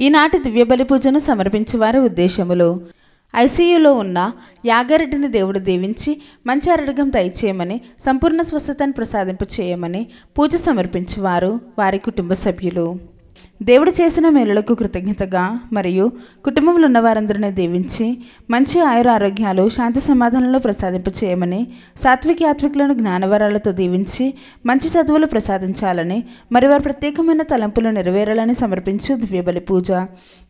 ఈనాటి దివ్యబలి పూజను సమర్పించేవారి ఉద్దేశములు: ఐసీయూలో ఉన్న యాగారెడ్డిని దేవుడు దీవించి మంచి ఆరోగ్యం దయచేయమని, సంపూర్ణ స్వస్థతను ప్రసాదింప చేయమని పూజ సమర్పించేవారు వారి కుటుంబ సభ్యులు. దేవుడు చేసిన మేలులకు కృతజ్ఞతగా మరియు కుటుంబంలో ఉన్న వారందరినీ దీవించి మంచి ఆరోగ్యాలు శాంతి సమాధానంలో ప్రసాదింప చేయమని, సాత్వికులను జ్ఞానవరాలతో దీవించి మంచి చదువులు ప్రసాదించాలని, మరి వారి ప్రత్యేకమైన తలంపులు నెరవేరాలని సమర్పించు దివ్యబలి పూజ.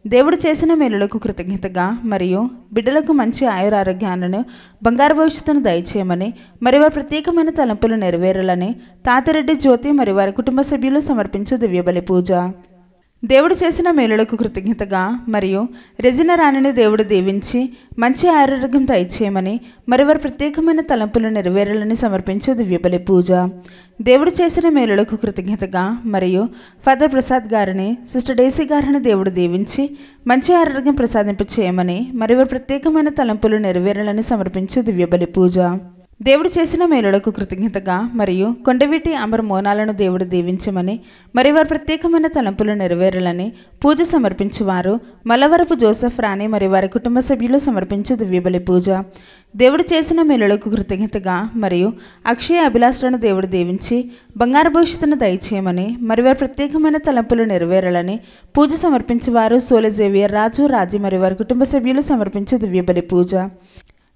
దేవుడు చేసిన మేలులకు కృతజ్ఞతగా మరియు బిడ్డలకు మంచి ఆరోగ్యాలను బంగారు భవిష్యత్తును దయచేయమని, మరి వారి ప్రత్యేకమైన తలంపులు నెరవేరాలని తాతిరెడ్డి జ్యోతి మరియు వారి కుటుంబ సభ్యులు సమర్పించు దివ్యబలి పూజ. దేవుడు చేసిన మేలులకు కృతజ్ఞతగా మరియు రెజినా రాణిని దేవుడు దీవించి మంచి ఆరోగ్యం దయచేయమని, మరి వారి ప్రత్యేకమైన తలంపులు నెరవేరాలని సమర్పించు దివ్యబలి పూజ. దేవుడు చేసిన మేలులకు కృతజ్ఞతగా మరియు ఫాదర్ ప్రసాద్ గారిని, సిస్టర్ డేసీ గారిని దేవుడు దీవించి మంచి ఆరోగ్యం ప్రసాదింప చేయమని, మరి వారి ప్రత్యేకమైన తలంపులు నెరవేరాలని సమర్పించు దివ్యబలి పూజ. దేవుడు చేసిన మేలులకు కృతజ్ఞతగా మరియు కొండవీటి అమర్ మోనాలను దేవుడు దీవించమని, మరి వారి ప్రత్యేకమైన తలంపులు నెరవేరాలని పూజ సమర్పించువారు మలవరపు జోసెఫ్ రాణి మరియు వారి కుటుంబ సభ్యులు సమర్పించు దివ్యబలి పూజ. దేవుడు చేసిన మేలులకు కృతజ్ఞతగా మరియు అక్షయ అభిలాషలను దేవుడు దీవించి బంగారు భవిష్యత్తును దయచేయమని, మరి వారి ప్రత్యేకమైన తలంపులు నెరవేరాలని పూజ సమర్పించేవారు సోలె జేవియర్ రాజు రాజీ మరియు వారి కుటుంబ సభ్యులు సమర్పించు దివ్యబలి పూజ.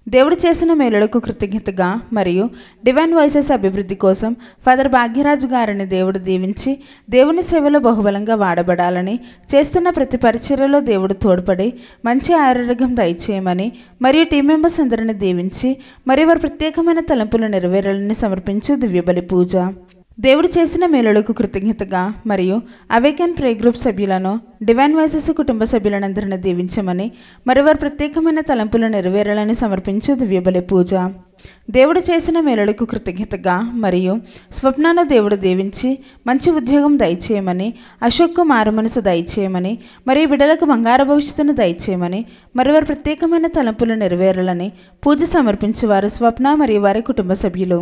దేవుడు చేసిన మేలులకు కృతజ్ఞతగా మరియు డివైన్ వాయిసెస్ అభివృద్ధి కోసం ఫాదర్ భాగ్యరాజు గారిని దేవుడు దీవించి దేవుని సేవలో బహుబలంగా వాడబడాలని, చేస్తున్న ప్రతి పరిచర్యలో దేవుడు తోడ్పడి మంచి ఆరోగ్యం దయచేయమని, మరియు టీం మెంబర్స్ అందరిని దీవించి మరి వారి ప్రత్యేకమైన తలంపులు నెరవేరాలని సమర్పించు దివ్యబలి పూజ. దేవుడు చేసిన మేలులకు కృతజ్ఞతగా మరియు అవేకెన్ ప్రే గ్రూప్ సభ్యులను, డివైన్ వాయిసెస్ కుటుంబ సభ్యులందరినీ దీవించమని, మరి వారి ప్రత్యేకమైన తలంపులు నెరవేరాలని సమర్పించు దివ్యబలి పూజ. దేవుడు చేసిన మేలులకు కృతజ్ఞతగా మరియు స్వప్నాను దేవుడు దీవించి మంచి ఉద్యోగం దయచేయమని, అశోక్కు మారు మనసు దయచేయమని, మరియు బిడ్డలకు బంగారు భవిష్యత్తును దయచేయమని, మరి వారి ప్రత్యేకమైన తలంపులు నెరవేరాలని పూజ సమర్పించేవారు స్వప్న మరియు వారి కుటుంబ సభ్యులు.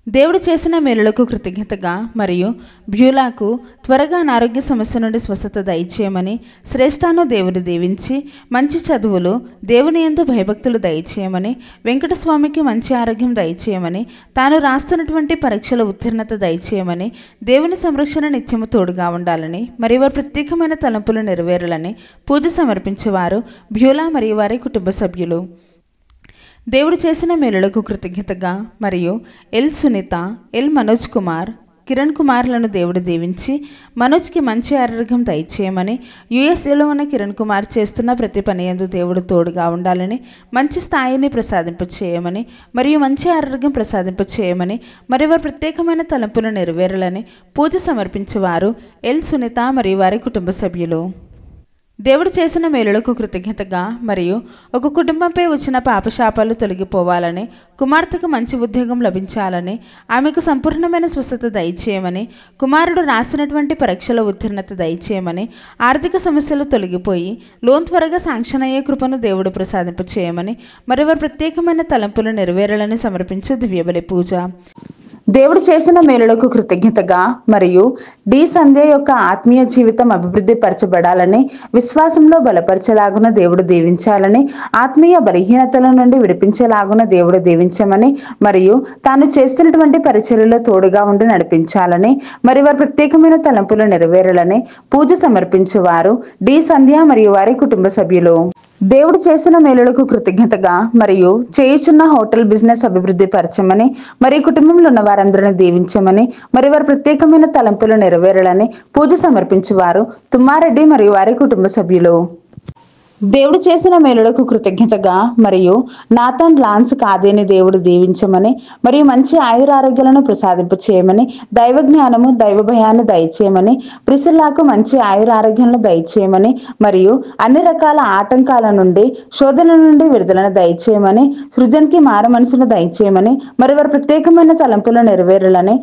దేవుడు చేసిన మేలులకు కృతజ్ఞతగా మరియు బ్యూలాకు త్వరగా అనారోగ్య సమస్య నుండి స్వస్థత దయచేయమని, శ్రేష్ఠాను దేవుడు దీవించి మంచి చదువులు, దేవుని యందు భయభక్తులు దయచేయమని, వెంకటస్వామికి మంచి ఆరోగ్యం దయచేయమని, తాను రాస్తున్నటువంటి పరీక్షల ఉత్తీర్ణత దయచేయమని, దేవుని సంరక్షణ నిత్యము తోడుగా ఉండాలని, మరి వారి ప్రత్యేకమైన తలంపులు నెరవేరాలని పూజ సమర్పించేవారు బ్యూలా మరియు వారి కుటుంబ సభ్యులు. దేవుడు చేసిన మేలులకు కృతజ్ఞతగా మరియు ఎల్ సునీత, ఎల్ మనోజ్ కుమార్, కిరణ్ కుమార్లను దేవుడు దీవించి మనోజ్కి మంచి ఆరోగ్యం దయచేయమని, యుఎస్ఏలో ఉన్న కిరణ్ కుమార్ చేస్తున్న ప్రతి పని యందు దేవుడు తోడుగా ఉండాలని, మంచి స్థాయిని ప్రసాదింప చేయమని, మరియు మంచి ఆరోగ్యం ప్రసాదింప చేయమని, మరి వారి ప్రత్యేకమైన తలంపులు నెరవేరాలని పూజ సమర్పించేవారు ఎల్ సునీత మరియు వారి కుటుంబ సభ్యులు. దేవుడు చేసిన మేలులకు కృతజ్ఞతగా మరియు ఒక కుటుంబంపై వచ్చిన పాపశాపాలు తొలగిపోవాలని, కుమార్తెకు మంచి ఉద్యోగం లభించాలని, ఆమెకు సంపూర్ణమైన స్వస్థత దయచేయమని, కుమారుడు రాసినటువంటి పరీక్షల ఉత్తీర్ణత దయచేయమని, ఆర్థిక సమస్యలు తొలగిపోయి లోన్ త్వరగా శాంక్షన్ అయ్యే కృపను దేవుడు ప్రసాదింప చేయమని, మరి వారి ప్రత్యేకమైన తలంపులు నెరవేరాలని సమర్పించు దివ్యబలి పూజ. దేవుడు చేసిన మేలులకు కృతజ్ఞతగా మరియు డి సంధ్య యొక్క ఆత్మీయ జీవితం అభివృద్ధి పరచబడాలని, విశ్వాసంలో బలపరచలాగున దేవుడు దీవించాలని, ఆత్మీయ బలహీనతల నుండి విడిపించేలాగున దేవుడు దీవించమని, మరియు తాను చేస్తున్నటువంటి పరిచర్యలో తోడుగా ఉండి నడిపించాలని, మరి వారి ప్రత్యేకమైన తలంపులు నెరవేరాలని పూజ సమర్పించేవారు డి సంధ్య మరియు వారి కుటుంబ సభ్యులు. దేవుడు చేసిన మేలులకు కృతజ్ఞతగా మరియు చేయుచున్న హోటల్ బిజినెస్ అభివృద్ధి పరచమని, మరి కుటుంబంలో ఉన్న వారందరిని దీవించమని, మరి వారి ప్రత్యేకమైన తలంపులు నెరవేరాలని పూజ సమర్పించేవారు తుమ్మారెడ్డి మరియు వారి కుటుంబ సభ్యులు. దేవుడు చేసిన మేలులకు కృతజ్ఞతగా మరియు నాథన్ లాన్స్ కాదేని దేవుడు దీవించమని, మరియు మంచి ఆయురారోగ్యాలను ప్రసాదింప చేయమని, దైవ జ్ఞానము దైవ భయాన్ని దయచేయమని, ప్రిసిల్లాకు మంచి ఆయురారోగ్యాలను దయచేయమని, మరియు అన్ని రకాల ఆటంకాల నుండి శోధనల నుండి విడుదలను దయచేయమని, సృజన్కి మారు మనసును దయచేయమని, మరి వారి ప్రత్యేకమైన తలంపులు నెరవేరాలని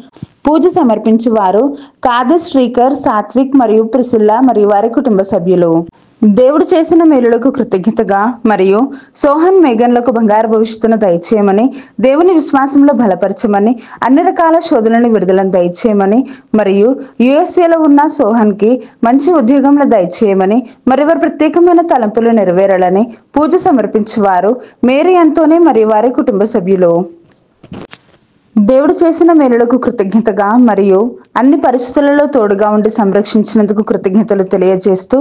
పూజ సమర్పించేవారు కాదు శ్రీకర్, సాత్విక్ మరియు ప్రిసిల్లా మరియు వారి కుటుంబ సభ్యులు. దేవుడు చేసిన మేలులకు కృతజ్ఞతగా మరియు సోహన్ మేఘన్లకు బంగారు భవిష్యత్తును దయచేయమని, దేవుని విశ్వాసంలో బలపరచమని, అన్ని రకాల శోధనలను విడుదలను దయచేయమని మరియు యుఎస్ఏలో ఉన్న సోహన్కి మంచి ఉద్యోగంలో దయచేయమని మరియు వారి ప్రత్యేకమైన తలంపులు నెరవేరాలని పూజ సమర్పించేవారు మేరీ అంతోనే మరియు వారి కుటుంబ సభ్యులు. దేవుడు చేసిన మేలులకు కృతజ్ఞతగా మరియు అన్ని పరిస్థితులలో తోడుగా ఉండి సంరక్షించినందుకు కృతజ్ఞతలు తెలియజేస్తూ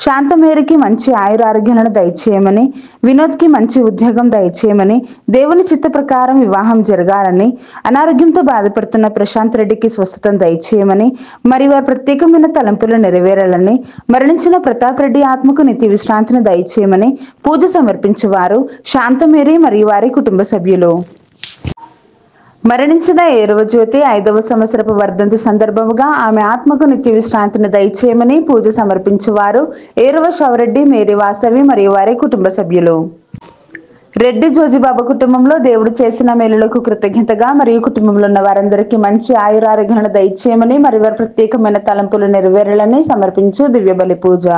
శాంతమేరికి మంచి ఆయురారోగ్యాలను దయచేయమని, వినోద్కి మంచి ఉద్యోగం దయచేయమని, దేవుని చిత్త ప్రకారం వివాహం జరగాలని, అనారోగ్యంతో బాధపడుతున్న ప్రశాంత్ రెడ్డికి స్వస్థతను దయచేయమని మరియు వారి ప్రత్యేకమైన తలంపులు నెరవేరాలని, మరణించిన ప్రతాప్ రెడ్డి ఆత్మకు నిత్య విశ్రాంతిని దయచేయమని పూజ సమర్పించేవారు శాంతమేరి మరియు వారి కుటుంబ సభ్యులు. మరణించిన ఏరవ జ్యోతి 5వ సంవత్సరపు వర్ధంతి సందర్భముగా ఆమె ఆత్మకు నిత్య విశ్రాంతిని దయచేయమని పూజ సమర్పించేవారు ఏరవ శవరెడ్డి, మేరీ వాసవి మరియు వారి కుటుంబ సభ్యులు. రెడ్డి జోజిబాబు కుటుంబంలో దేవుడు చేసిన మేలులకు కృతజ్ఞతగా మరియు కుటుంబంలో ఉన్న వారందరికీ మంచి ఆయురారోగ్యాలను దయచేయమని మరియు వారి ప్రత్యేకమైన తలంపులు నెరవేరాలని సమర్పించు దివ్య బలి పూజ.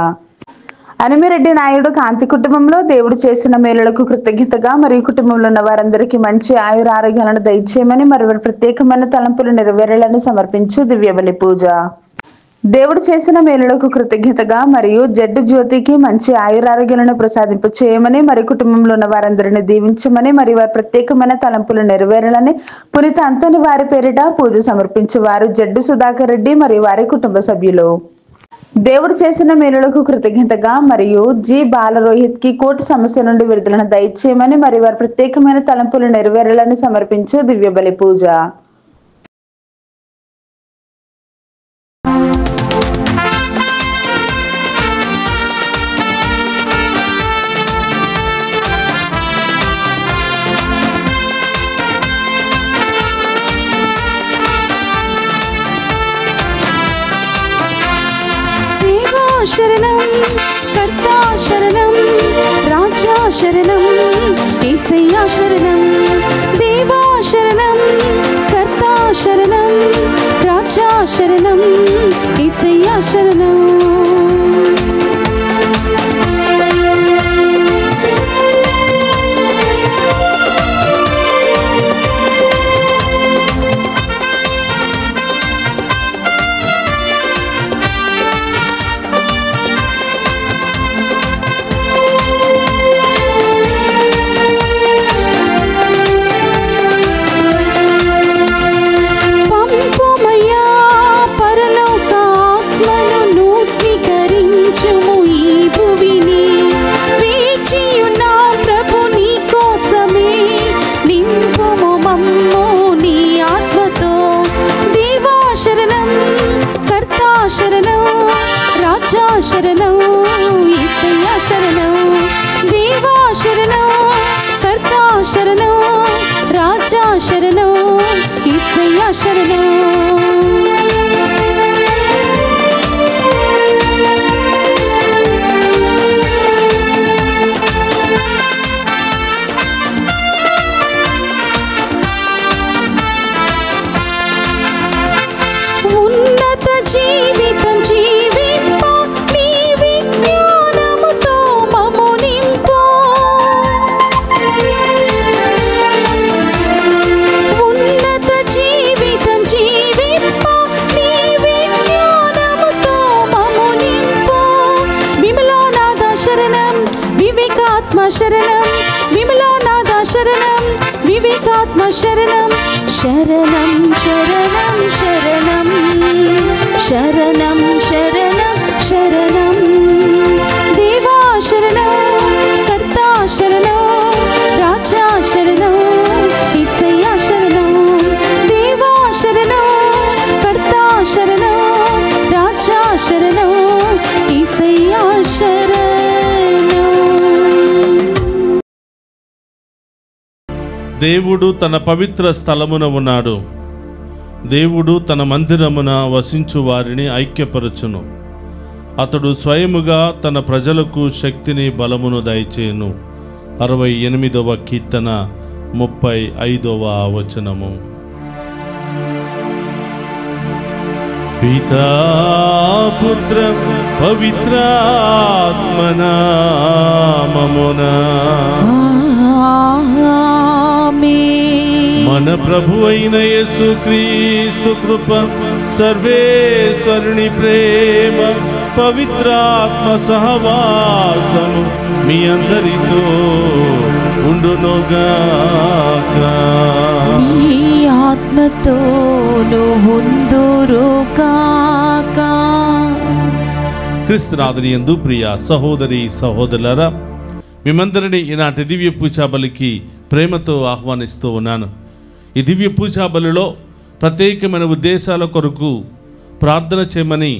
అనిమిరెడ్డి నాయుడు కాంతి కుటుంబంలో దేవుడు చేసిన మేలులకు కృతజ్ఞతగా మరియు కుటుంబంలో ఉన్న వారందరికీ మంచి ఆయురారోగ్యాలను దయచేయమని మరియు వారి ప్రత్యేకమైన తలంపులు నెరవేరాలని సమర్పించు దివ్య బలి పూజ. దేవుడు చేసిన మేలులకు కృతజ్ఞతగా మరియు జడ్డు జ్యోతికి మంచి ఆయురారోగ్యాలను ప్రసాదింపు చేయమని మరియు కుటుంబంలో ఉన్న వారందరిని దీవించమని మరియు వారి ప్రత్యేకమైన తలంపులు నెరవేరాలని పునీత అంతోని వారి పేరిట పూజ సమర్పించేవారు జడ్డు సుధాకర్ రెడ్డి మరియు వారి కుటుంబ సభ్యులు. దేవుడు చేసిన మేలులకు కృతజ్ఞతగా మరియు జి బాలరోహిత్ కి కోర్టు సమస్య నుండి విడుదలను దయచేయమని మరియు వారి ప్రత్యేకమైన తలంపులు నెరవేరాలని సమర్పించు దివ్య బలి పూజ. శరణం కర్తా శరణం రాజా శరణం యేసయ్యా శరణం దేవా శరణం కర్తా శరణం రాజా శరణం యేసయ్యా శరణం. శరణం యేసయ్యా శరణం దేవా శరణం కర్తా శరణం రాజా శరణం యేసయ్యా శరణం. ఉన్నత జీవితం జీవింప నీ విజ్ఞానముతో మమ్ము నింపు. ఉన్నత జీవితం జీవింప నీ విజ్ఞానముతో మమ్ము నింపు. విమలానాథ శరణం వివేకాత్మ శరణం విమలానాథ శరణం వివేకాత్మ శరణం శరణం శరణం శరణం శరణం శరణం శరణం దేవా శరణం కర్తా శరణం రాజా శరణం యేసయ్యా శరణం దేవా శరణం కర్తా శరణం రాజా శరణం యేసయ్యా శరణం. దేవుడు తన పవిత్ర స్థలమున ఉన్నాడు. దేవుడు తన మందిరమున వసించు వారిని ఐక్యపరచును. అతడు స్వయముగా తన ప్రజలకు శక్తిని బలమును దయచేయును. 68వ కీర్తన 35వ వచనము. పితా పుత్ర పవిత్రాత్మనామమున ఆమేన్. మన ప్రభు అయిన యేసుక్రీస్తు కృప, సర్వేశ్వరుని ప్రేమ, పవిత్రాత్మ సహవాసము మీ అందరితో ఉండునుగాక. మీ ఆత్మతోను ఉందురుగాక. క్రీస్తునాథుని యందు ప్రియ సహోదరి సహోదరులారా, మిమ్మందరినీ ఈనాటి దివ్య పూజాబలికి ప్రేమతో ఆహ్వానిస్తూ ఉన్నాను. ఈ దివ్య పూజాబలిలో ప్రత్యేకమైన ఉద్దేశాల కొరకు ప్రార్థన చేయమని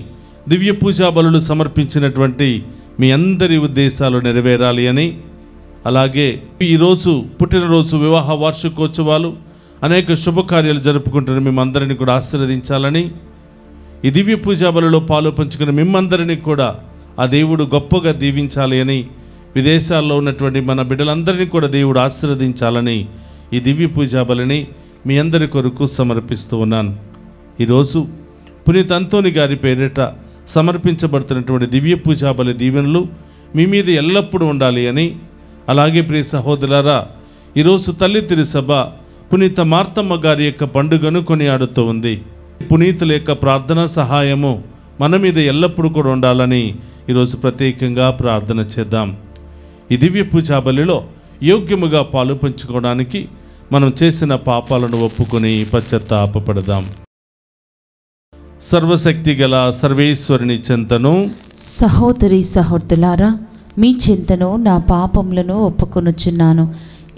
దివ్య పూజాబలులు సమర్పించినటువంటి మీ అందరి ఉద్దేశాలు నెరవేరాలి అని, అలాగే ఈరోజు పుట్టినరోజు, వివాహ వార్షికోత్సవాలు, అనేక శుభకార్యాలు జరుపుకుంటున్న మిమ్మందరినీ కూడా ఆశీర్వదించాలని, ఈ దివ్య పూజాబలిలో పాలు పంచుకున్న మిమ్మందరినీ కూడా ఆ దేవుడు గొప్పగా దీవించాలి అని, విదేశాల్లో ఉన్నటువంటి మన బిడ్డలందరినీ కూడా దేవుడు ఆశీర్వదించాలని ఈ దివ్య పూజాబలిని మీ అందరి కొరకు సమర్పిస్తూ ఉన్నాను. ఈరోజు పునీత అంతోని గారి పేరిట సమర్పించబడుతున్నటువంటి దివ్య పూజాబలి దీవెనలు మీ మీద ఎల్లప్పుడూ ఉండాలి అని, అలాగే ప్రియ సహోదరులారా, ఈరోజు తల్లి తిరుసభ పునీత మార్తమ్మ గారి యొక్క పండుగను కొనియాడుతూ ఉంది. పునీతుల యొక్క ప్రార్థన సహాయము మన మీద ఎల్లప్పుడూ కూడా ఉండాలని ఈరోజు ప్రత్యేకంగా ప్రార్థన చేద్దాం. ఈ దివ్య పూజాబలిలో యోగ్యముగా పాలు పంచుకోవడానికి మనం చేసిన పాపాలను ఒప్పుకొని పశ్చాత్తాపపడదాం. సర్వశక్తి గల సర్వేశ్వరుని చెంతను, సహోదరి సహోదరులారా, మీ చింతను నా పాపములను ఒప్పుకొనుచున్నాను.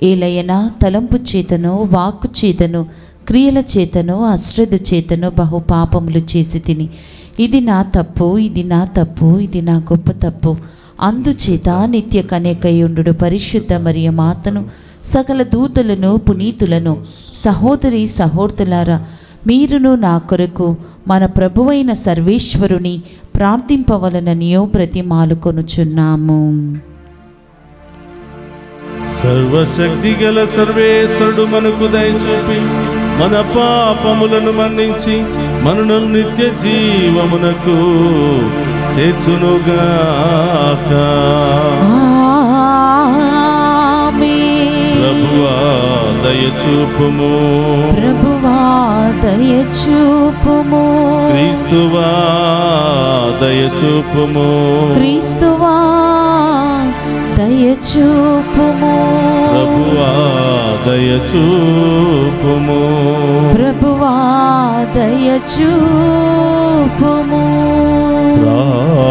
ఏలయన తలంపు చేతను, వాక్కు చేతను, క్రియల చేతను, అశ్రద్ధ చేతను బహు పాపములు చేసి తిని, ఇది నా తప్పు, ఇది నా తప్పు, ఇది నా గొప్ప తప్పు. అందుచేత నిత్య కన్యకయుండు పరిశుద్ధ మరియ మాతను, సకల దూతలను, పునీతులను, సహోదరి సహోదరులారా, మీరును నా కొరకు మన ప్రభువైన సర్వేశ్వరుని ప్రార్థింపవలననియో బ్రతిమాలుకొనుచున్నాము. సర్వశక్తి గల సర్వేశ్వరుడు మనకు దయచూపి మన పాపములను మన్నించి మనను నిత్య జీవమునకు చేర్చునుగాక. ప్రభువా దయచూపుము, ప్రభువా దయచూపుము, క్రీస్తువా దయచూపుము, క్రీస్తువా దయచూపుము, ప్రభువా దయచూపుము, ప్రభువా దయచూపుము.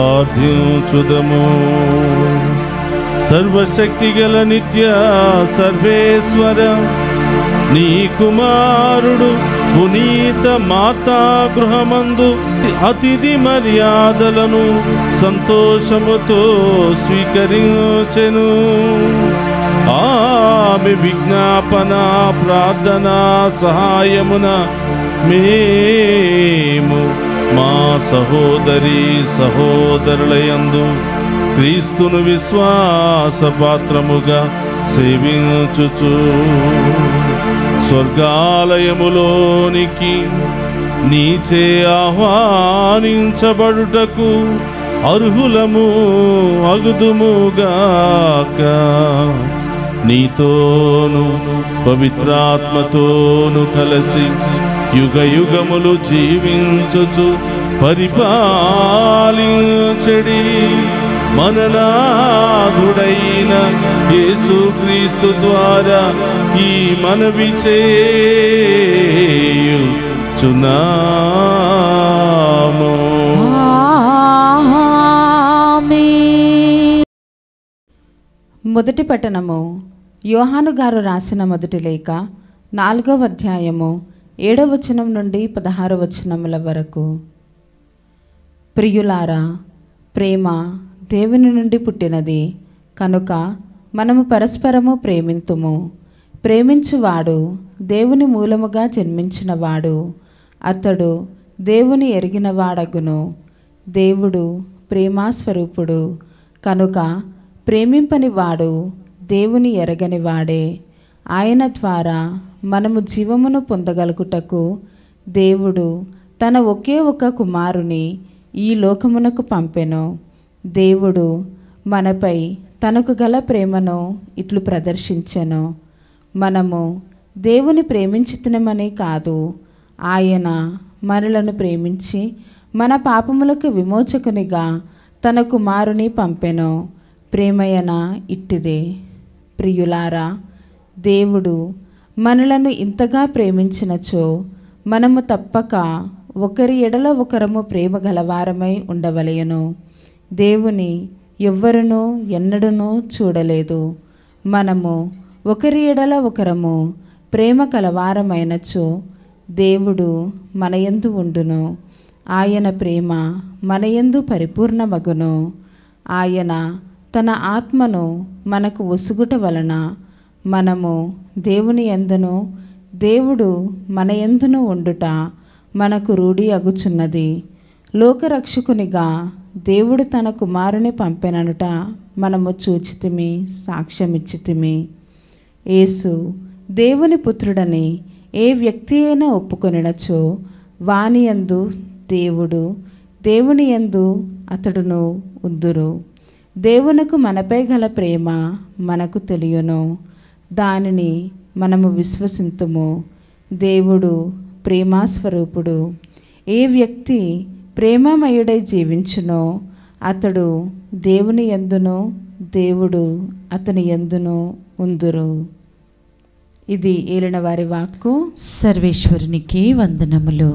ప్రార్థించుదము. సర్వశక్తి గల నిత్య సర్వేశ్వర, నీ కుమారుడు పునీత మాతా గృహమందు అతిథి మర్యాదలను సంతోషముతో స్వీకరించెను. ఆమె విజ్ఞాపన ప్రార్థన సహాయమున మేము మా సహోదరి సహోదరులయందు క్రీస్తును విశ్వాసపాత్రముగా సేవించుచు స్వర్గాలయములోనికి నీచే ఆహ్వానించబడుటకు అర్హులము అగుదుముగాక. నీతోను పవిత్రాత్మతోను కలిసి యుగ యుగములు జీవించుచు పరిపాలించడి మననాథుడైన యేసుక్రీస్తు ద్వారా ఈ మనవి చేయుచున్నాము. మొదటి పట్టణము యోహాను గారు రాసిన మొదటి లేఖ 4వ అధ్యాయము 7వ వచనం నుండి 16వ వచనముల వరకు. ప్రియులారా, ప్రేమ దేవుని నుండి పుట్టినది కనుక మనము పరస్పరము ప్రేమింతుము. ప్రేమించువాడు దేవుని మూలముగా జన్మించినవాడు, అతడు దేవుని ఎరిగినవాడగును. దేవుడు ప్రేమాస్వరూపుడు కనుక ప్రేమింపని వాడు దేవుని ఎరగని వాడే. ఆయన ద్వారా మనము జీవమును పొందగలుగుటకు దేవుడు తన ఒకే ఒక కుమారుని ఈ లోకమునకు పంపెను. దేవుడు మనపై తనకు గల ప్రేమను ఇట్లు ప్రదర్శించెను. మనము దేవుని ప్రేమించుతున్నమని కాదు, ఆయన మనలను ప్రేమించి మన పాపములకు విమోచకునిగా తన కుమారుని పంపెను. ప్రేమయన ఇట్టిదే. ప్రియులారా, దేవుడు మనలను ఇంతగా ప్రేమించినచో మనము తప్పక ఒకరి ఎడల ఒకరము ప్రేమ గలవారమై ఉండవలెను. దేవుని ఎవ్వరునూ ఎన్నడూనూ చూడలేదు. మనము ఒకరి ఎడల ఒకరము ప్రేమ కలవారమైనచో దేవుడు మనయందు ఉండును. ఆయన ప్రేమ మనయందు పరిపూర్ణమగును. ఆయన తన ఆత్మను మనకు ఒసుగుట వలన మనము దేవుని యందును దేవుడు మన యందును ఉండుట మనకు రూఢి అగుచున్నది. లోకరక్షకునిగా దేవుడు తన కుమారుని పంపెననుట మనము చూచితిమి, సాక్ష్యమిచ్చితిమి. యేసు దేవుని పుత్రుడని ఏ వ్యక్తి అయినా ఒప్పుకొనినచో వాని యందు దేవుడు, దేవుని యందు అతడును ఉందురు. దేవునికి మనపై గల ప్రేమ మనకు తెలియను, దానిని మనము విశ్వసింతుము. దేవుడు ప్రేమాస్వరూపుడు. ఏ వ్యక్తి ప్రేమమయుడై జీవించునో అతడు దేవుని యందును, దేవుడు అతని యందును ఉందురు. ఇది ఏలిన వారి వాక్కు. సర్వేశ్వరునికి వందనములు.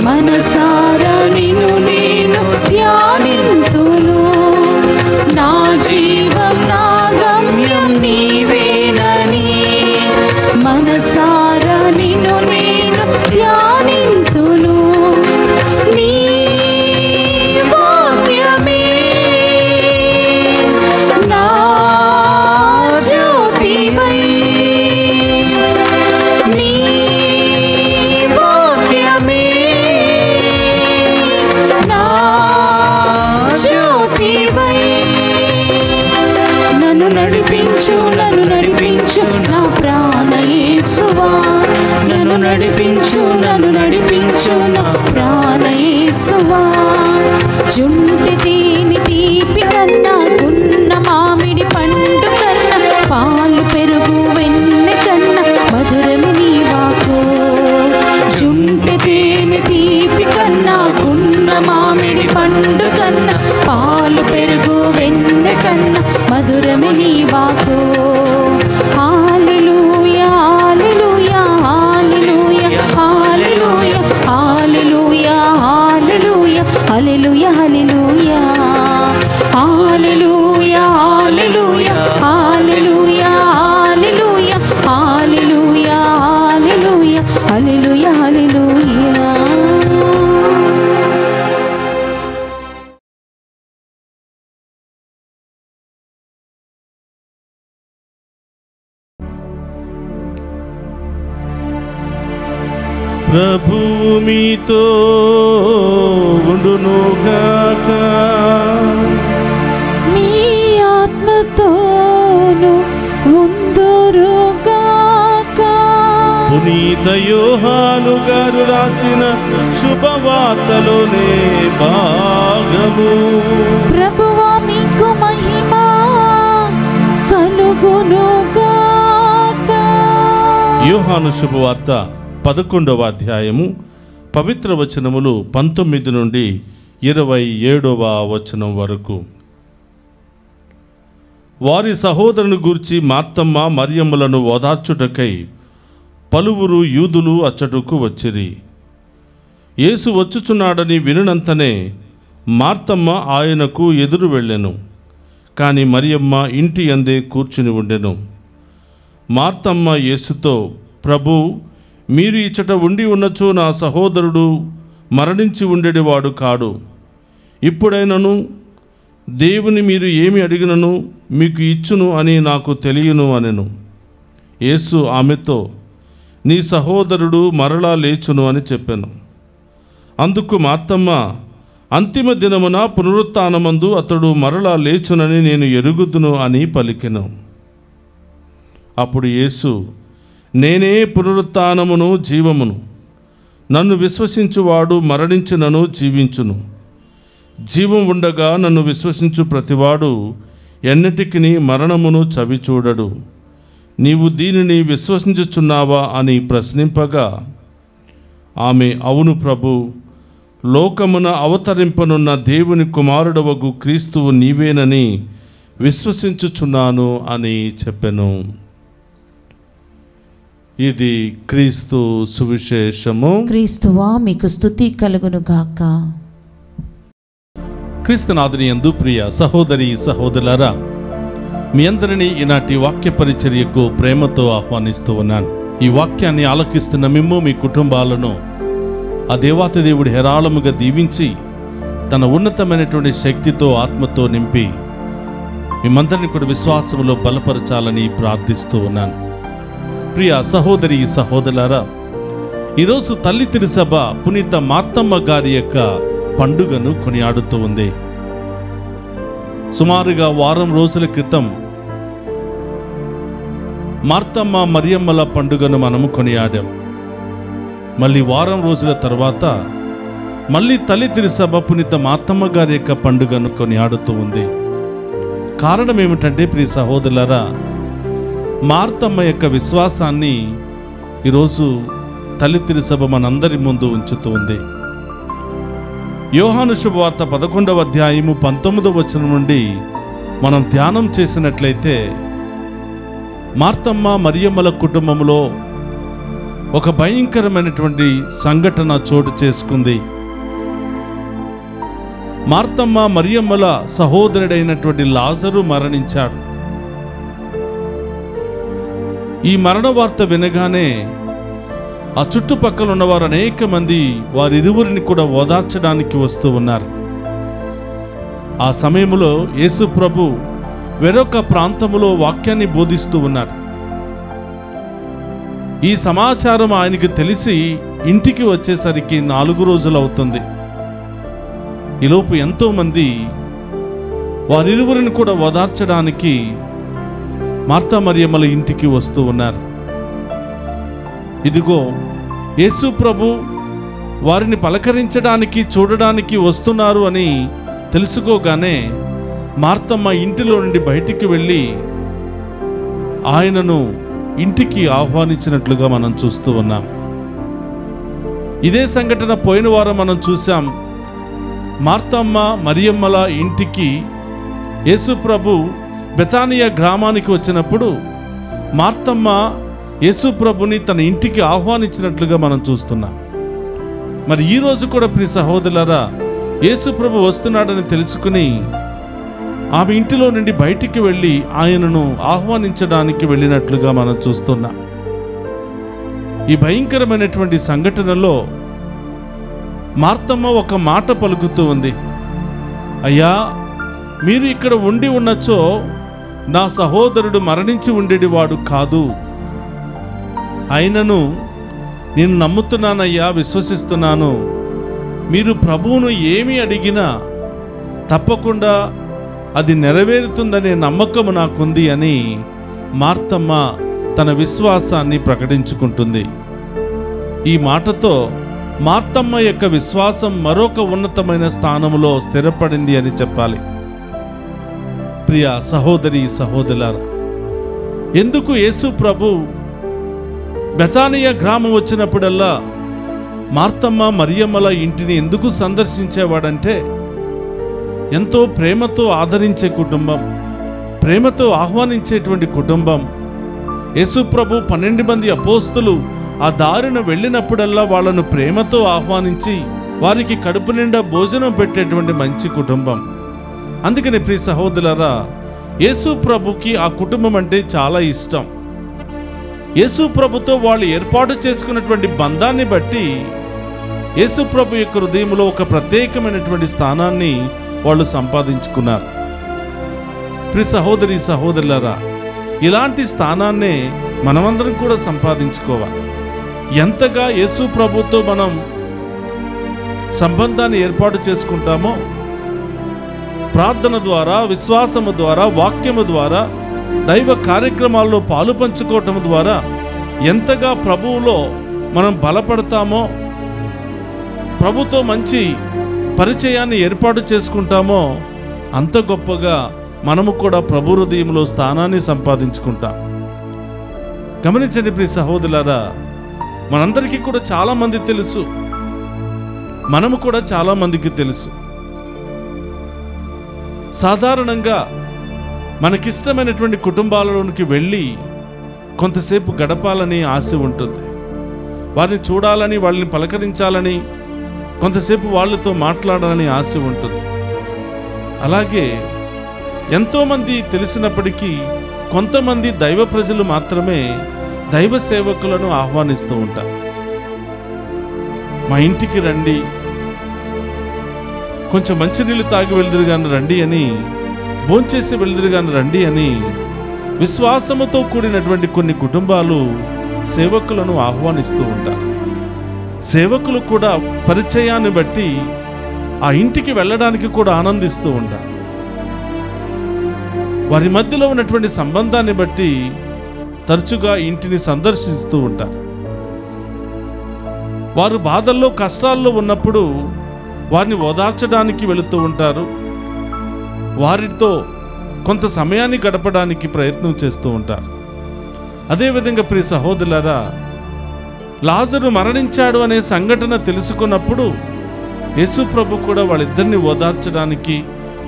మనసారా నిన్ను నేను ధ్యానింతును. జీవం నా గమ్యం నీవేనని మనసారా నిన్ను నేను ధ్యానింతును. నీ వాక్యమే నా జ్యోతివై, నీ వాక్యమే నా జ్యోతివై. నన్ను నడిపించు నా ప్రాణ యేసువా, నన్ను నడిపించు నా ప్రాణ యేసువా. జుంటి తేనె తీపి కన్నా, గున్న మామిడి పండు కన్నా, పాలు పెరుగు వెన్నె కన్నా మధురమి నీ వాకు. జుంటి తేనె తీపి కన్నా, గున్న మామిడి పండు కన్నా, పాలు పెరుగు వెన్నె కన్నా మధురమి నీ వాకు. హల్లెలూయా హల్లెలూయా హల్లెలూయా హల్లెలూయా హల్లెలూయా హల్లెలూయా హల్లెలూయా హల్లెలూయా హల్లెలూయా హల్లెలూయా హల్లెలూయా హల్లెలూయా హల్లెలూయా హల్లెలూయా హల్లెలూయా హల్లెలూయా. ప్రభువు మీతో ఉండునుగాక. మీ ఆత్మతోను ఉందురుగాక. పునీత యోహాను గారు రాసిన శుభవార్తలోనే భాగము. ప్రభువా మీకు మహిమ కలుగునుగాక. యోహాను శుభవార్త 11వ అధ్యాయము పవిత్ర వచనములు 19 నుండి 27వ వచనం వరకు. వారి సహోదరుని గూర్చి మార్తమ్మ మరియమ్మలను ఓదార్చుటకై పలువురు యూదులు అచ్చటకు వచ్చిరి. యేసు వచ్చుచున్నాడని వినునంతనే మార్తమ్మ ఆయనకు ఎదురు వెళ్ళెను. కానీ మరియమ్మ ఇంటి అందే కూర్చుని ఉండెను. మార్తమ్మ యేసుతో, ప్రభు, మీరు ఇచ్చట ఉండి ఉన్నచో నా సహోదరుడు మరణించి ఉండేవాడు కాడు. ఇప్పుడైనను దేవుని మీరు ఏమి అడిగినను మీకు ఇచ్చును అని నాకు తెలియను అనెను. యేసు ఆమెతో, నీ సహోదరుడు మరలా లేచును అని చెప్పెను. అందుకు మార్తమ్మ, అంతిమ దినమున పునరుత్థానమందు అతడు మరలా లేచునని నేను ఎరుగుదును అని పలికెను. అప్పుడు యేసు, నేనే పునరుత్థానమును జీవమును. నన్ను విశ్వసించువాడు మరణించినను జీవించును. జీవం ఉండగా నన్ను విశ్వసించు ప్రతివాడు ఎన్నటికిని మరణమును చవిచూడడు. నీవు దీనిని విశ్వసించుచున్నావా అని ప్రశ్నింపగా ఆమె, అవును ప్రభు, లోకమున అవతరింపనున్న దేవుని కుమారుడవగు క్రీస్తువు నీవేనని విశ్వసించుచున్నాను అని చెప్పెను. ఇది క్రీస్తు సువిశేషము. క్రీస్తువా మీకు స్తుతి కలుగును గాక. క్రీస్తునాథుని యందు ప్రియ సహోదరి సహోదరులారా, మీ అందరినీ ఈనాటి వాక్య పరిచర్యకు ప్రేమతో ఆహ్వానిస్తూ ఉన్నాను. ఈ వాక్యాన్ని ఆలకిస్తున్న మిమ్ము, మీ కుటుంబాలను ఆ దేవాతి దేవుడు హేరాళముగా దీవించి తన ఉన్నతమైనటువంటి శక్తితో ఆత్మతో నింపి మిమ్మందరినీ కూడా విశ్వాసములో బలపరచాలని ప్రార్థిస్తూ ఉన్నాను. ప్రియ సహోదరి సహోదరులారా, ఈరోజు తల్లి తిరుసభ పునీత మార్తమ్మ గారి యొక్క పండుగను కొనియాడుతూ ఉంది. సుమారుగా వారం రోజుల క్రితం మార్తమ్మ మరియమ్మల పండుగను మనము కొనియాడాం. మళ్ళీ వారం రోజుల తర్వాత మళ్ళీ తల్లి తిరుసభ పునీత మార్తమ్మ గారి యొక్క పండుగను కొనియాడుతూ ఉంది. కారణం ఏమిటంటే ప్రియ సహోదరులారా, మార్తమ్మ యొక్క విశ్వాసాన్ని ఈరోజు తల్లి తిరుసభ మనందరి ముందు ఉంచుతూ ఉంది. యోహాను శుభవార్త 11వ అధ్యాయము 19వ వచనం నుండి మనం ధ్యానం చేసినట్లయితే మార్తమ్మ మరియమ్మల కుటుంబంలో ఒక భయంకరమైనటువంటి సంఘటన చోటు చేసుకుంది. మార్తమ్మ మరియమ్మల సహోదరుడైనటువంటి లాజరు మరణించాడు. ఈ మరణ వార్త వినగానే ఆ చుట్టుపక్కల ఉన్నవారు అనేక మంది వారిరువురిని కూడా ఓదార్చడానికి వస్తూ ఉన్నారు. ఆ సమయంలో యేసు ప్రభు వేరొక ప్రాంతములో వాక్యాన్ని బోధిస్తూ ఉన్నారు. ఈ సమాచారం ఆయనకి తెలిసి ఇంటికి వచ్చేసరికి 4 రోజులు అవుతుంది. ఈలోపు ఎంతోమంది వారిరువురిని కూడా ఓదార్చడానికి మార్తా మరియమ్మల ఇంటికి వస్తూ ఉన్నారు. ఇదిగో యేసు ప్రభు వారిని పలకరించడానికి చూడడానికి వస్తున్నారు అని తెలుసుకోగానే మార్తమ్మ ఇంటిలో నుండి బయటికి వెళ్ళి ఆయనను ఇంటికి ఆహ్వానించినట్లుగా మనం చూస్తూ ఉన్నాం. ఇదే సంఘటన పోయిన వారం మనం చూసాం. మార్తమ్మ మరియమ్మల ఇంటికి యేసు ప్రభు బెతానియా గ్రామానికి వచ్చినప్పుడు మార్తమ్మ యేసు ప్రభుని తన ఇంటికి ఆహ్వానించినట్లుగా మనం చూస్తున్నాం. మరి ఈరోజు కూడా ప్రియ సహోదరులారా, యేసు ప్రభు వస్తున్నాడని తెలుసుకుని ఆమె ఇంటిలో నుండి బయటికి వెళ్ళి ఆయనను ఆహ్వానించడానికి వెళ్ళినట్లుగా మనం చూస్తున్నాం. ఈ భయంకరమైనటువంటి సంఘటనలో మార్తమ్మ ఒక మాట పలుకుతూ ఉంది. అయ్యా, మీరు ఇక్కడ ఉండి ఉన్నచో నా సహోదరుడు మరణించి ఉండేవాడు కాదు. అయినను నేను నమ్ముతున్నానయ్యా, విశ్వసిస్తున్నాను. మీరు ప్రభువును ఏమి అడిగినా తప్పకుండా అది నెరవేరుతుందనే నమ్మకము నాకుంది అని మార్తమ్మ తన విశ్వాసాన్ని ప్రకటించుకుంటుంది. ఈ మాటతో మార్తమ్మ యొక్క విశ్వాసం మరొక ఉన్నతమైన స్థానంలో స్థిరపడింది అని చెప్పాలి. ప్రియ సహోదరి సహోదరులారా, ఎందుకు యేసు ప్రభు బెతానియా గ్రామం వచ్చినప్పుడల్లా మార్తమ్మ మరియమ్మల ఇంటిని ఎందుకు సందర్శించేవాడంటే, ఎంతో ప్రేమతో ఆదరించే కుటుంబం, ప్రేమతో ఆహ్వానించేటువంటి కుటుంబం. యేసు ప్రభు 12 మంది అపోస్తులు ఆ దారిన వెళ్ళినప్పుడల్లా వాళ్ళను ప్రేమతో ఆహ్వానించి వారికి కడుపు నిండా భోజనం పెట్టేటువంటి మంచి కుటుంబం. అందుకని ప్రియ సహోదరులారా, యేసు ప్రభుకి ఆ కుటుంబం అంటే చాలా ఇష్టం. యేసు ప్రభుతో వాళ్ళు ఏర్పాటు చేసుకున్నటువంటి బంధాన్ని బట్టి యేసు ప్రభు యొక్క హృదయంలో ఒక ప్రత్యేకమైనటువంటి స్థానాన్ని వాళ్ళు సంపాదించుకున్నారు. ప్రియ సహోదరి సహోదరులారా, ఇలాంటి స్థానాన్నే మనమందరం కూడా సంపాదించుకోవాలి. ఎంతగా యేసు ప్రభుతో మనం సంబంధాన్ని ఏర్పాటు చేసుకుంటామో, ప్రార్థన ద్వారా, విశ్వాసము ద్వారా, వాక్యము ద్వారా, దైవ కార్యక్రమాల్లో పాలు పంచుకోవటం ద్వారా ఎంతగా ప్రభువులో మనం బలపడతామో, ప్రభుతో మంచి పరిచయాన్ని ఏర్పాటు చేసుకుంటామో, అంత గొప్పగా మనము కూడా ప్రభు హృదయంలో స్థానాన్ని సంపాదించుకుంటాం. గమనించండి ప్రియ సహోదరులారా, మనందరికీ కూడా చాలామంది తెలుసు, మనము కూడా చాలామందికి తెలుసు. సాధారణంగా మనకిష్టమైనటువంటి కుటుంబాలలోనికి వెళ్ళి కొంతసేపు గడపాలని ఆశ ఉంటుంది. వారిని చూడాలని, వాళ్ళని పలకరించాలని, కొంతసేపు వాళ్ళతో మాట్లాడాలని ఆశ ఉంటుంది. అలాగే ఎంతోమంది తెలిసినప్పటికీ కొంతమంది దైవ ప్రజలు మాత్రమే దైవ సేవకులను ఆహ్వానిస్తూ ఉంటారు. మా ఇంటికి రండి, కొంచెం మంచినీళ్ళు తాగి వెళ్దురు కానీ రండి అని, భోంచేసి వెళ్దురు కానీ రండి అని విశ్వాసముతో కూడినటువంటి కొన్ని కుటుంబాలు సేవకులను ఆహ్వానిస్తూ ఉంటారు. సేవకులు కూడా పరిచయాన్ని బట్టి ఆ ఇంటికి వెళ్ళడానికి కూడా ఆనందిస్తూ ఉంటారు. వారి మధ్యలో ఉన్నటువంటి సంబంధాన్ని బట్టి తరచుగా ఇంటిని సందర్శిస్తూ ఉంటారు. వారు బాధల్లో, కష్టాల్లో ఉన్నప్పుడు వారిని ఓదార్చడానికి వెళుతూ ఉంటారు. వారితో కొంత సమయాన్ని గడపడానికి ప్రయత్నం చేస్తూ ఉంటారు. అదేవిధంగా ప్రియ సహోదరులారా, లాజరు మరణించాడు అనే సంఘటన తెలుసుకున్నప్పుడు యేసు ప్రభు కూడా వాళ్ళిద్దరిని ఓదార్చడానికి,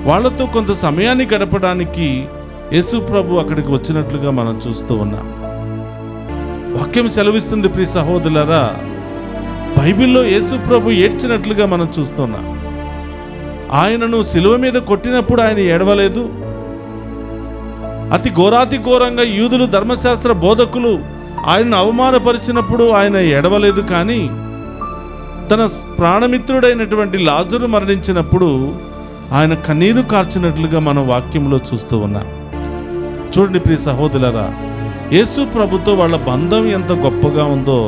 వాళ్ళతో కొంత సమయాన్ని గడపడానికి యేసు ప్రభు అక్కడికి వచ్చినట్లుగా మనం చూస్తూ ఉన్నాం. వాక్యం సెలవిస్తుంది ప్రియ సహోదరులారా, బైబిల్లో యేసు ప్రభు ఏడ్చినట్లుగా మనం చూస్తున్నాం. ఆయనను శిలువ మీద కొట్టినప్పుడు ఆయన ఏడవలేదు. అతి ఘోరాతి ఘోరంగా యూదులు, ధర్మశాస్త్ర బోధకులు ఆయనను అవమానపరిచినప్పుడు ఆయన ఏడవలేదు. కానీ తన ప్రాణమిత్రుడైనటువంటి లాజరు మరణించినప్పుడు ఆయన కన్నీరు కార్చినట్లుగా మనం వాక్యంలో చూస్తూ ఉన్నాం. చూడండి ప్రియ సహోదరులారా, యేసు ప్రభుతో వాళ్ళ బంధం ఎంత గొప్పగా ఉందో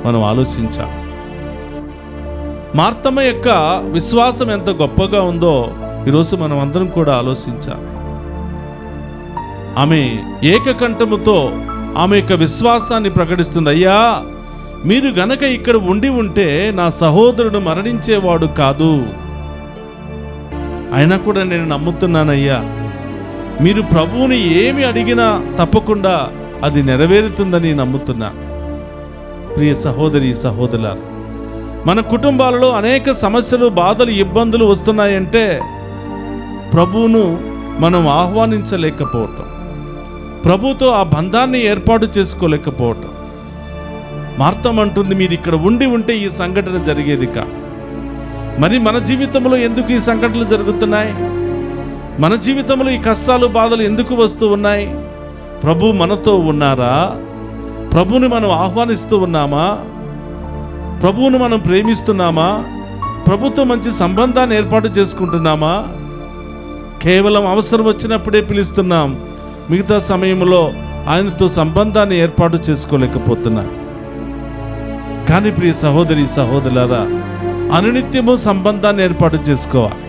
మనం ఆలోచించాం. మార్తమ్మ యొక్క విశ్వాసం ఎంత గొప్పగా ఉందో ఈరోజు మనం అందరం కూడా ఆలోచించాలి. ఆమె ఏకకంఠముతో ఆమె యొక్క విశ్వాసాన్ని ప్రకటిస్తుంది. అయ్యా, మీరు గనక ఇక్కడ ఉండి ఉంటే నా సహోదరుడు మరణించేవాడు కాదు. అయినా కూడా నేను నమ్ముతున్నానయ్యా, మీరు ప్రభువుని ఏమి అడిగినా తప్పకుండా అది నెరవేరుతుందని నమ్ముతున్నా. ప్రియ సహోదరి సహోదరులారా, మన కుటుంబాలలో అనేక సమస్యలు, బాధలు, ఇబ్బందులు వస్తున్నాయంటే ప్రభువును మనం ఆహ్వానించలేకపోవటం, ప్రభుతో ఆ బంధాన్ని ఏర్పాటు చేసుకోలేకపోవటం. మార్తమ్మ అంటుంది, మీరు ఇక్కడ ఉండి ఉంటే ఈ సంఘటన జరిగేది కాదు. మరి మన జీవితంలో ఎందుకు ఈ సంఘటనలు జరుగుతున్నాయి? మన జీవితంలో ఈ కష్టాలు, బాధలు ఎందుకు వస్తూ ఉన్నాయి? ప్రభు మనతో ఉన్నారా? ప్రభువుని మనం ఆహ్వానిస్తూ ఉన్నామా? ప్రభువును మనం ప్రేమిస్తున్నామా? ప్రభుతో మంచి సంబంధాన్ని ఏర్పాటు చేసుకుంటున్నామా? కేవలం అవసరం వచ్చినప్పుడే పిలుస్తున్నాం, మిగతా సమయంలో ఆయనతో సంబంధాన్ని ఏర్పాటు చేసుకోలేకపోతున్నా. కానీ ప్రియ సహోదరి సహోదరులారా, అనునిత్యము సంబంధాన్ని ఏర్పాటు చేసుకోవాలి.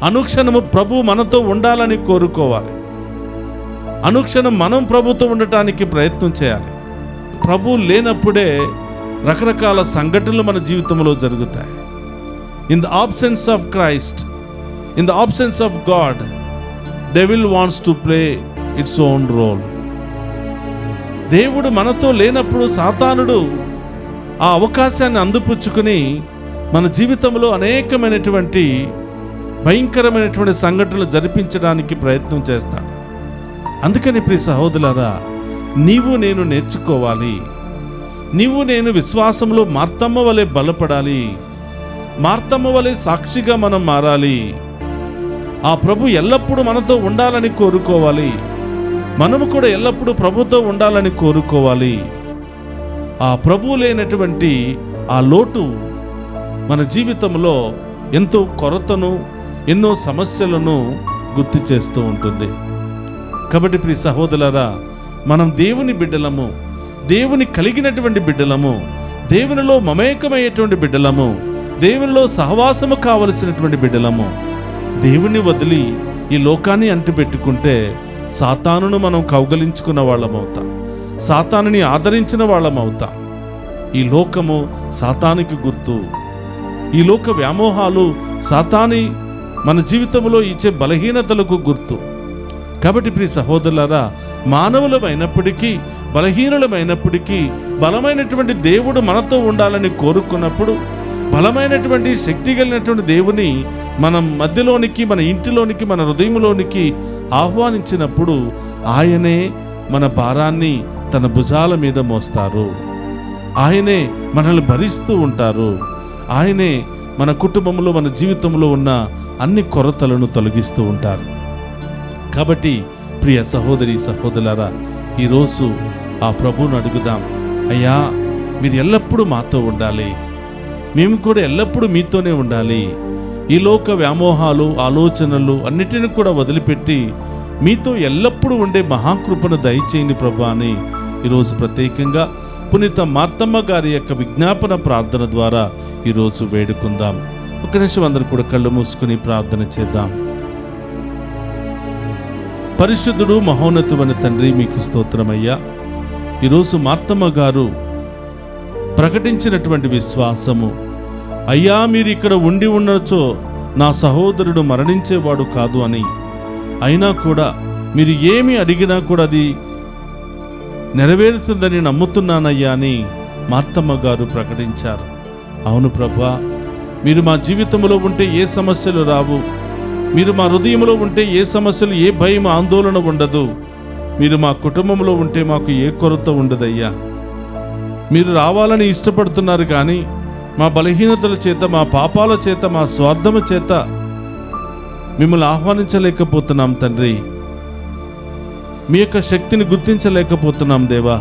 అనుక్షణము ప్రభు మనతో ఉండాలని కోరుకోవాలి. అనుక్షణం మనం ప్రభుతో ఉండటానికి ప్రయత్నం చేయాలి. ప్రభు లేనప్పుడే రకరకాల సంఘటనలు మన జీవితంలో జరుగుతాయి. In the absence of Christ, in the absence of God, devil wants to play its own role. దేవుడు మనతో లేనప్పుడు సాతానుడు ఆ అవకాశాన్ని అందిపుచ్చుకుని మన జీవితంలో అనేకమైనటువంటి భయంకరమైనటువంటి సంఘటనలు జరిపించడానికి ప్రయత్నం చేస్తాడు. అందుకని ప్రియ సహోదరులారా, నీవు నేను నేర్చుకోవాలి. నీవు నేను విశ్వాసంలో మార్తమ్మ వలె బలపడాలి. మార్తమ్మ వలె సాక్షిగా మనం మారాలి. ఆ ప్రభు ఎల్లప్పుడూ మనతో ఉండాలని కోరుకోవాలి. మనము కూడా ఎల్లప్పుడూ ప్రభుతో ఉండాలని కోరుకోవాలి. ఆ ప్రభు లేనటువంటి ఆ లోటు మన జీవితంలో ఎంతో కొరతను, ఎన్నో సమస్యలను గుర్తు చేస్తూ ఉంటుంది. కాబట్టి ప్రియ సహోదరులారా, మనం దేవుని బిడ్డలము, దేవుని కలిగినటువంటి బిడ్డలము, దేవునిలో మమేకమయ్యేటువంటి బిడ్డలము, దేవునిలో సహవాసము కావలసినటువంటి బిడ్డలము. దేవుని వదిలి ఈ లోకాన్ని అంటిపెట్టుకుంటే సాతానును మనం కౌగలించుకున్న వాళ్ళమవుతాం, సాతానుని ఆదరించిన వాళ్ళమవుతాం. ఈ లోకము సాతానికి గుర్తు. ఈ లోక వ్యామోహాలు సాతాని మన జీవితంలో ఇచ్చే బలహీనతలకు గుర్తు. కాబట్టి ప్రియ సహోదరులారా, మానవులమైనప్పటికీ, బలహీనులమైనప్పటికీ బలమైనటువంటి దేవుడు మనతో ఉండాలని కోరుకున్నప్పుడు, బలమైనటువంటి శక్తి కలిగినటువంటి దేవుని మనం మధ్యలోనికి, మన ఇంటిలోనికి, మన హృదయంలోనికి ఆహ్వానించినప్పుడు ఆయనే మన భారాన్ని తన భుజాల మీద మోస్తారు. ఆయనే మనల్ని భరిస్తూ ఉంటారు. ఆయనే మన కుటుంబంలో, మన జీవితంలో ఉన్న అన్ని కొరతలను తొలగిస్తూ ఉంటారు. కాబట్టి ప్రియ సహోదరి సహోదరులారా, ఈరోజు ఆ ప్రభువును అడుగుదాం. అయ్యా, మీరు ఎల్లప్పుడూ మాతో ఉండాలి, మేము కూడా ఎల్లప్పుడూ మీతోనే ఉండాలి. ఈ లోక వ్యామోహాలు, ఆలోచనలు అన్నిటిని కూడా వదిలిపెట్టి మీతో ఎల్లప్పుడూ ఉండే మహాకృపను దయచేయండి ప్రభు అని ఈరోజు ప్రత్యేకంగా పునీత మార్తమ్మ గారి యొక్క విజ్ఞాపన ప్రార్థన ద్వారా ఈరోజు వేడుకుందాం. ఒక నిమిషం అందరూ కూడా కళ్ళు మూసుకుని ప్రార్థన చేద్దాం. పరిశుద్ధుడు, మహోన్నతుడైన తండ్రి, మీకు స్తోత్రమయ్యా. ఈరోజు మార్తమ్మ గారు ప్రకటించినటువంటి విశ్వాసము, అయ్యా మీరు ఇక్కడ ఉండి ఉండొచ్చో నా సహోదరుడు మరణించేవాడు కాదు అని, అయినా కూడా మీరు ఏమి అడిగినా కూడా అది నెరవేరుతుందని నమ్ముతున్నానయ్యా అని మార్తమ్మ గారు ప్రకటించారు. అవును ప్రభా, మీరు మా జీవితంలో ఉంటే ఏ సమస్యలు రావు, మీరు మా హృదయంలో ఉంటే ఏ సమస్యలు, ఏ భయం, ఆందోళన ఉండదు. మీరు మా కుటుంబంలో ఉంటే మాకు ఏ కొరత ఉండదయ్యా. మీరు రావాలని ఇష్టపడుతున్నారు, కానీ మా బలహీనతల చేత, మా పాపాల చేత, మా స్వార్థము చేత మిమ్మల్ని ఆహ్వానించలేకపోతున్నాం తండ్రి. మీ యొక్క శక్తిని గుర్తించలేకపోతున్నాం దేవా.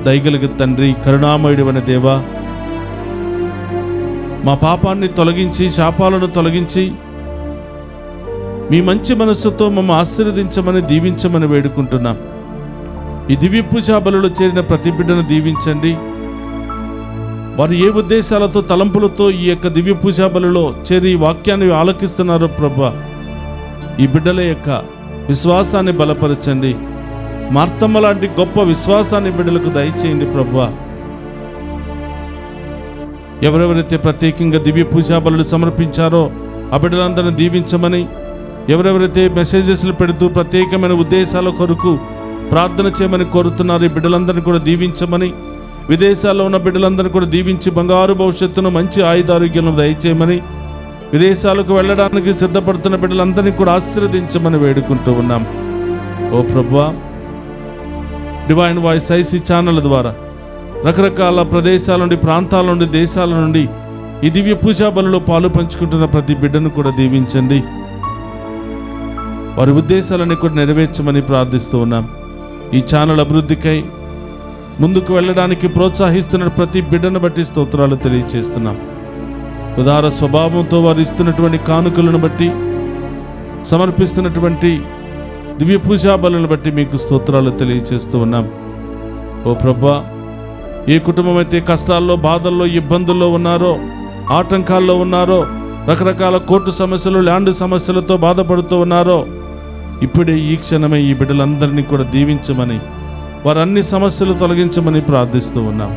దయగలిగిన తండ్రి, కరుణామయుడైన దేవా, మా పాపాన్ని తొలగించి శాపాలను తొలగించి మీ మంచి మనస్సుతో మమ్మల్ని ఆశీర్వదించమని దీవించమని వేడుకుంటున్నాం. ఈ దివ్య పూజా బలులో చేరిన ప్రతి బిడ్డను దీవించండి. వారు ఏ ఉద్దేశాలతో తలంపులతో ఈ యొక్క దివ్య పూజా బలులో చేరి ఈ వాక్యాన్ని ఆలకిస్తున్నారో ప్రభా, ఈ బిడ్డల యొక్క విశ్వాసాన్ని బలపరచండి. మార్తమ్మ లాంటి గొప్ప విశ్వాసాన్ని బిడ్డలకు దయచేయండి ప్రభా. ఎవరెవరైతే ప్రత్యేకంగా దివ్య పూజా బలులు సమర్పించారో ఆ బిడ్డలందరినీ దీవించమని, ఎవరెవరైతే మెసేజెస్లు పెడుతూ ప్రత్యేకమైన ఉద్దేశాల కొరకు ప్రార్థన చేయమని కోరుతున్నారు ఈ బిడ్డలందరినీ కూడా దీవించమని, విదేశాల్లో ఉన్న బిడ్డలందరినీ కూడా దీవించి బంగారు భవిష్యత్తును, మంచి ఆయుధారోగ్యాలను దయచేయమని, విదేశాలకు వెళ్ళడానికి సిద్ధపడుతున్న బిడ్డలందరినీ కూడా ఆశీర్వదించమని వేడుకుంటూ ఉన్నాం. ఓ ప్రభువా, డివైన్ వాయిస్ ఐసీ ఛానల్ ద్వారా రకరకాల ప్రదేశాల నుండి, ప్రాంతాల నుండి, దేశాల నుండి ఈ దివ్య పూజా బలులో పాలు పంచుకుంటున్న ప్రతి బిడ్డను కూడా దీవించండి. వారి ఉద్దేశాలని కూడా నెరవేర్చమని ప్రార్థిస్తూ ఉన్నాం. ఈ ఛానల్ అభివృద్ధికై ముందుకు వెళ్ళడానికి ప్రోత్సహిస్తున్న ప్రతి బిడ్డను బట్టి స్తోత్రాలు తెలియజేస్తున్నాం. ఉదార స్వభావంతో వారు ఇస్తున్నటువంటి కానుకలను బట్టి, సమర్పిస్తున్నటువంటి దివ్య పూజా బలులను బట్టి మీకు స్తోత్రాలు తెలియజేస్తూ ఉన్నాం. ఓ ప్రభువా, ఏ కుటుంబం అయితే కష్టాల్లో, బాధల్లో, ఇబ్బందుల్లో ఉన్నారో, ఆటంకాల్లో ఉన్నారో, రకరకాల కోర్టు సమస్యలు, ల్యాండ్ సమస్యలతో బాధపడుతూ ఉన్నారో, ఇప్పుడే ఈ క్షణమే ఈ బిడ్డలందరినీ కూడా దీవించమని, వారన్ని సమస్యలు తొలగించమని ప్రార్థిస్తూ ఉన్నాం.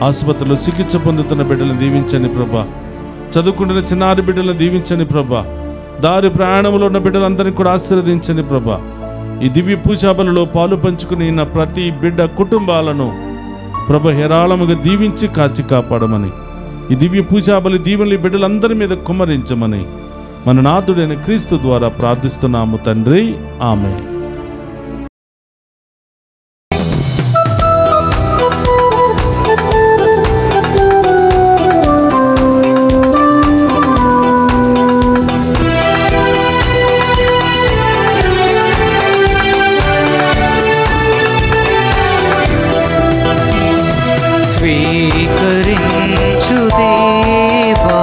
ఆసుపత్రిలో చికిత్స పొందుతున్న బిడ్డలను దీవించండి ప్రభా. చదువుకుంటున్న చిన్నారి బిడ్డలను దీవించండి ప్రభా. దారి ప్రయాణంలో ఉన్న బిడ్డలందరినీ కూడా ఆశీర్వదించండి ప్రభా. ఈ దివ్య పూజా బలులో పాలు పంచుకుని నా ప్రతి బిడ్డ కుటుంబాలను ప్రభ హేరాళముగా దీవించి కాచి కాపాడమని, ఈ దివ్య పూజా బలి దీవెనలు బిడ్డలందరి మీద కుమ్మరించమని మన నాథుడైన క్రీస్తు ద్వారా ప్రార్థిస్తున్నాము తండ్రి. ఆమేన్. స్వీకరించు దేవా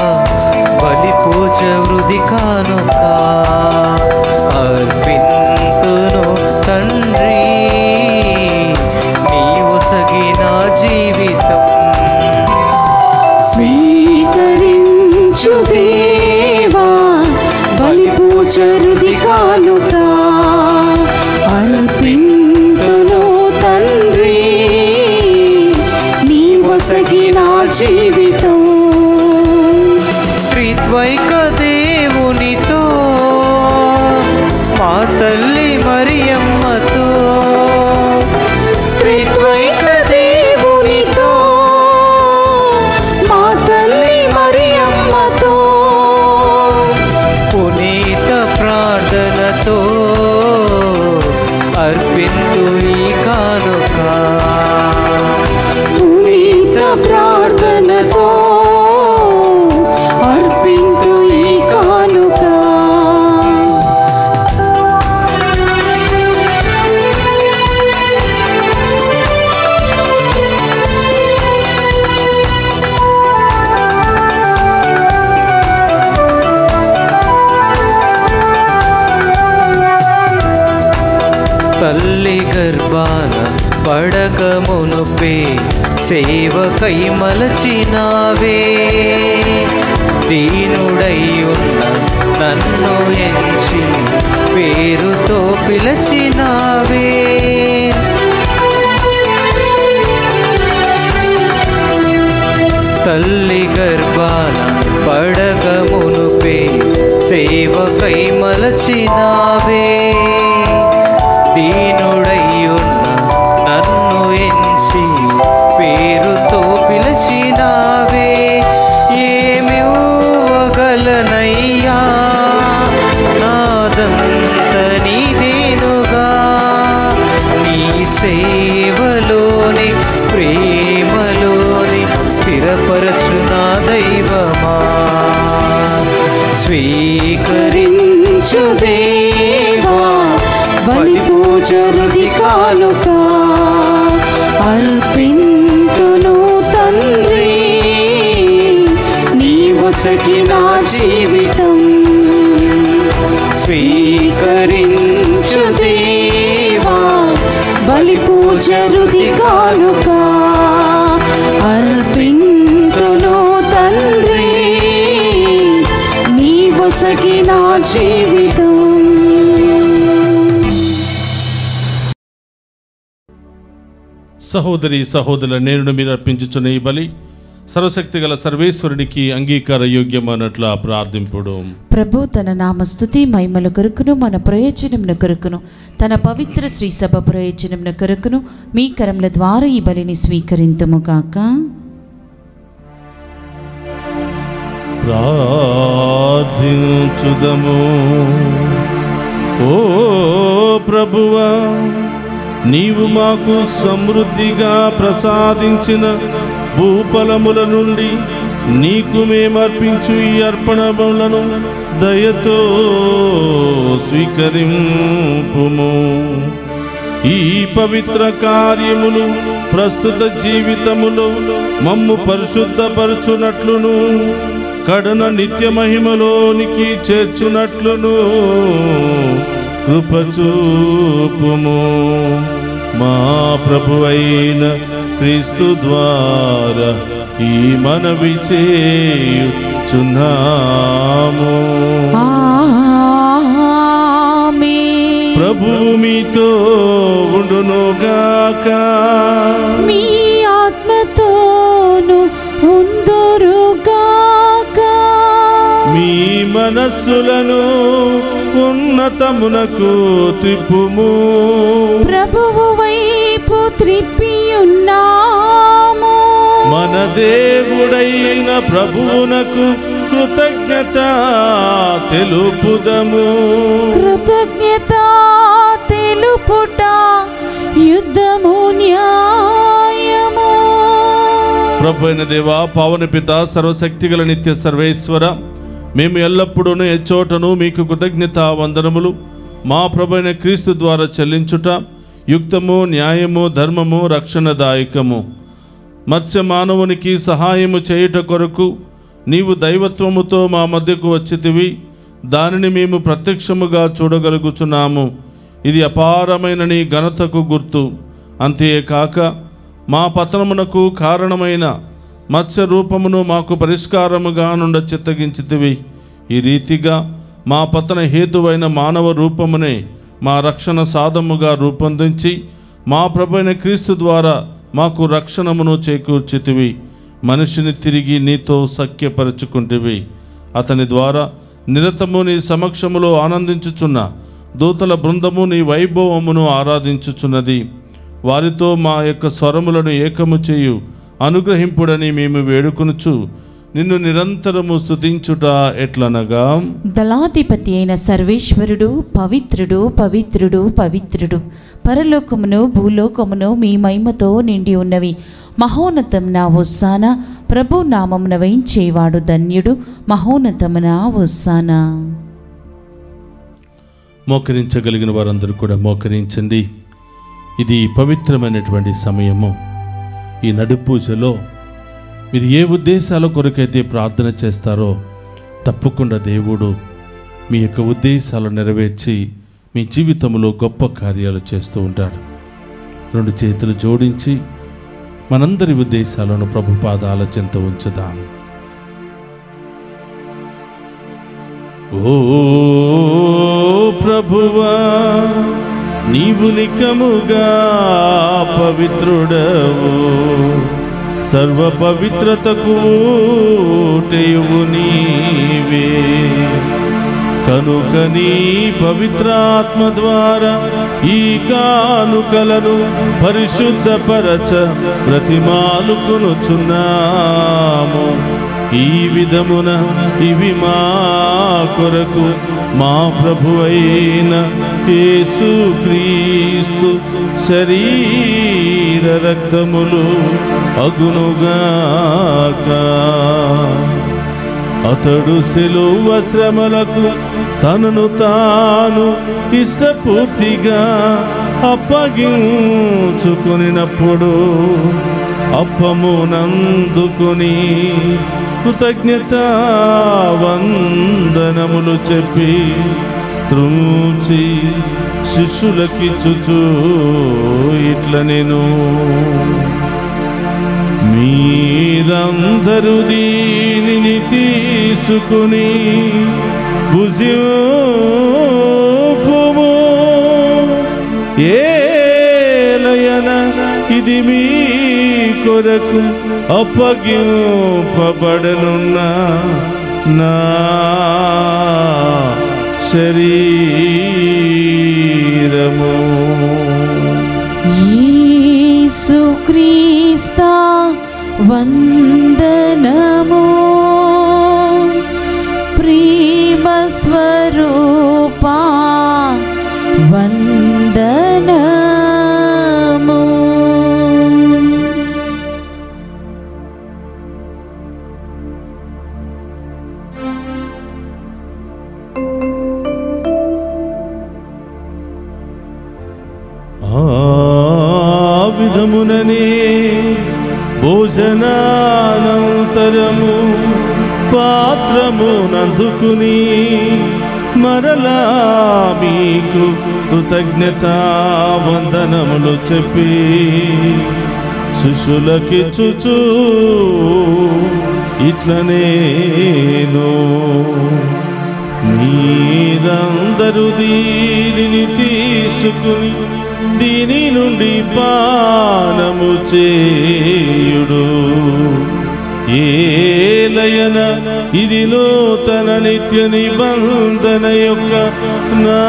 బలి పూజ వృధి కానుక అర్పింతును తండ్రి, నీవు సగిన జీవితం. స్వీకరించు దేవా బలి పూజ వృధి కానుక అర్పింతును తండ్రి, సగిన జీవితం. త్రిద్వైక దేవునితో మా తల్లి మరియమ్మతో, త్రిద్వైక దేవునితో మా తల్లి మరియమ్మతో, పునీత ప్రార్థనతో అర్పింతు ఈ కానుక. ప్రార్థనతో అర్పింతు ఈ కానుక. తల్లి గర్భాన పడక మునుపే సేవకై మలచినావే, దీనుడై ఉన్న నన్ను ఎంచి పేరుతో పిలచినావే. తల్లి గర్భాన పడక మునుపే సేవకై మలచినావే, దీనుడై ఉన్న నన్ను ఎంచి పేరుతో పిలిచినావే. ఏమివ్వగలనయ్యా నాదంత నీదేనుగా, నీ సేవలోని ప్రేమలోని స్థిరపరచు నా దైవమా. స్వీకరించు దేవా బలి పూజ హృది కానుక అర్పింతును తండ్రి నీవు సఖిన జీవితం స్వీకరించు దేవా బలి పూజ హృది కానుక అర్పింతును తండ్రి నీవు సఖిన జీవితం. సహోదరి సహోదరుల నేను మీరు అర్పించుచున్న ఈ బలి సర్వశక్తి గల సర్వేశ్వరునికి అంగీకార యోగ్యమన్నట్ల ప్రార్థింపుడు. ప్రభు తన నామస్తుతి మహిమల కొరకును మన ప్రయోజనమున కొరకును తన పవిత్ర శ్రీ సభ ప్రయోజనమున కొరకును మీ కరముల ద్వారా ఈ బలిని స్వీకరింతుము గాక. ప్రార్థించుదము. ఓ ప్రభువా, నీవు మాకు సమృద్ధిగా ప్రసాదించిన భూఫలముల నుండి నీకు మేమర్పించు ఈ అర్పణములను దయతో స్వీకరింపుము. ఈ పవిత్ర కార్యములు ప్రస్తుత జీవితములో మమ్ము పరిశుద్ధపరచునట్లును కడన నిత్య మహిమలోనికి చేర్చునట్లును కృపచూపుము. మా ప్రభువైన క్రీస్తు ద్వారా ఈ మనవి చేయుచున్నాము. ఆమేన్. ప్రభువు మీతో ఉండునుగాక. మీ ఆత్మతోను ఉందురుగాక. మీ మనస్సులను ఉన్నతమునకు త్రిప్పుము. ప్రభువు వైపు త్రిప్పియున్నాము. మన దేవుడైన ప్రభువునకు కృతజ్ఞత తెలుపుదము. కృతజ్ఞత తెలుపుట యుద్ధము న్యాయము. ప్రభు అయిన దేవా, పావన పిత, సర్వశక్తిగల నిత్య సర్వేశ్వర, మేము ఎల్లప్పుడూ ఎచ్చోటను మీకు కృతజ్ఞత వందనములు మా ప్రభు అయిన క్రీస్తు ద్వారా చెల్లించుట యుక్తము, న్యాయము, ధర్మము, రక్షణదాయకము. మత్స్య మానవునికి సహాయము చేయుట కొరకు నీవు దైవత్వముతో మా మధ్యకు వచ్చితివి. దానిని మేము ప్రత్యక్షముగా చూడగలుగుచున్నాము. ఇది అపారమైన నీ ఘనతకు గుర్తు. అంతేకాక మా పతనమునకు కారణమైన మత్స్య రూపమును మాకు పరిష్కారముగా నుండ చిత్తగించితివి. ఈ రీతిగా మా పతన హేతువైన మానవ రూపమునే మా రక్షణ సాధముగా రూపొందించి మా ప్రభువైన క్రీస్తు ద్వారా మాకు రక్షణమును చేకూర్చితివి. మనిషిని తిరిగి నీతో సఖ్యపరచుకుంటివి. అతని ద్వారా నిరతము నీ సమక్షములో ఆనందించుచున్న దూతల బృందము నీ వైభవమును ఆరాధించుచున్నది. వారితో మా యొక్క స్వరములను ఏకము చేయు అనుగ్రహింపుడని మేము వేడుకొనుచు నిన్ను నిరంతరము స్తుతించుట ఎట్లనగా, దళాధిపతి అయిన సర్వేశ్వరుడు పవిత్రుడు పవిత్రుడు పవిత్రుడు, పరలోకమును భూలోకమును మీ మహిమతో నిండి ఉన్నవి. మహోన్నతమున హోసానా, ప్రభు నామమున వేయించేవాడు ధన్యుడు. మహోన్నతమున హోసానా. మోకరించగలిగిన వారందరూ కూడా మోకరించండి. ఇది పవిత్రమైనటువంటి సమయము. ఈ నడుపూజలో మీరు ఏ ఉద్దేశాల కొరకైతే ప్రార్థన చేస్తారో తప్పకుండా దేవుడు మీ యొక్క ఉద్దేశాలు నెరవేర్చి మీ జీవితంలో గొప్ప కార్యాలు చేస్తూ ఉంటాడు. రెండు చేతులు జోడించి మనందరి ఉద్దేశాలను ప్రభు పాదాల చెంత ఉంచుదాం. ఓ ప్రభువా, నీవు నికముగా పవిత్రుడవు, సర్వ పవిత్రతకు ఊటెయువు నీవే. కనుక నీ పవిత్రాత్మ ద్వారా ఈ కానుకలను పరిశుద్ధపరచ బ్రతిమాలుకొనుచున్నాము. ఈ విధమున ఇవి మా కొరకు మా ప్రభువైన యేసుక్రీస్తు శరీర రక్తములు అగునుగాక. అతడు సిలువ శ్రమలకు తనను తాను ఇష్టపూర్తిగా అప్పగించుకొనినప్పుడు అప్పమునందుకొని కృతజ్ఞతా వందనములు చెప్పి త్రుంచి శిష్యులకిచ్చుచు ఇట్ల నేను మీరందరూ దీనిని తీసుకుని భుజింపుము, ఏలయన ఇది మీ కొరకు అప్పగింపబడనున్న నా శరీరము. యేసుక్రీస్తా వందనము, ప్రేమ స్వరూపా వందనము. ఆ విధముననే భోజనానంతరము పాత్రమునందుకుని మరలా మీకు కృతజ్ఞతా వందనములు చెప్పి శిష్యులకిచ్చుచు ఇట్ల నేను మీరందరూ దీనిని తీసుకుని దీని నుండి పానము చేయుడు, ఏలయన ఇది నూతన నిత్య నిబంధన యొక్క నా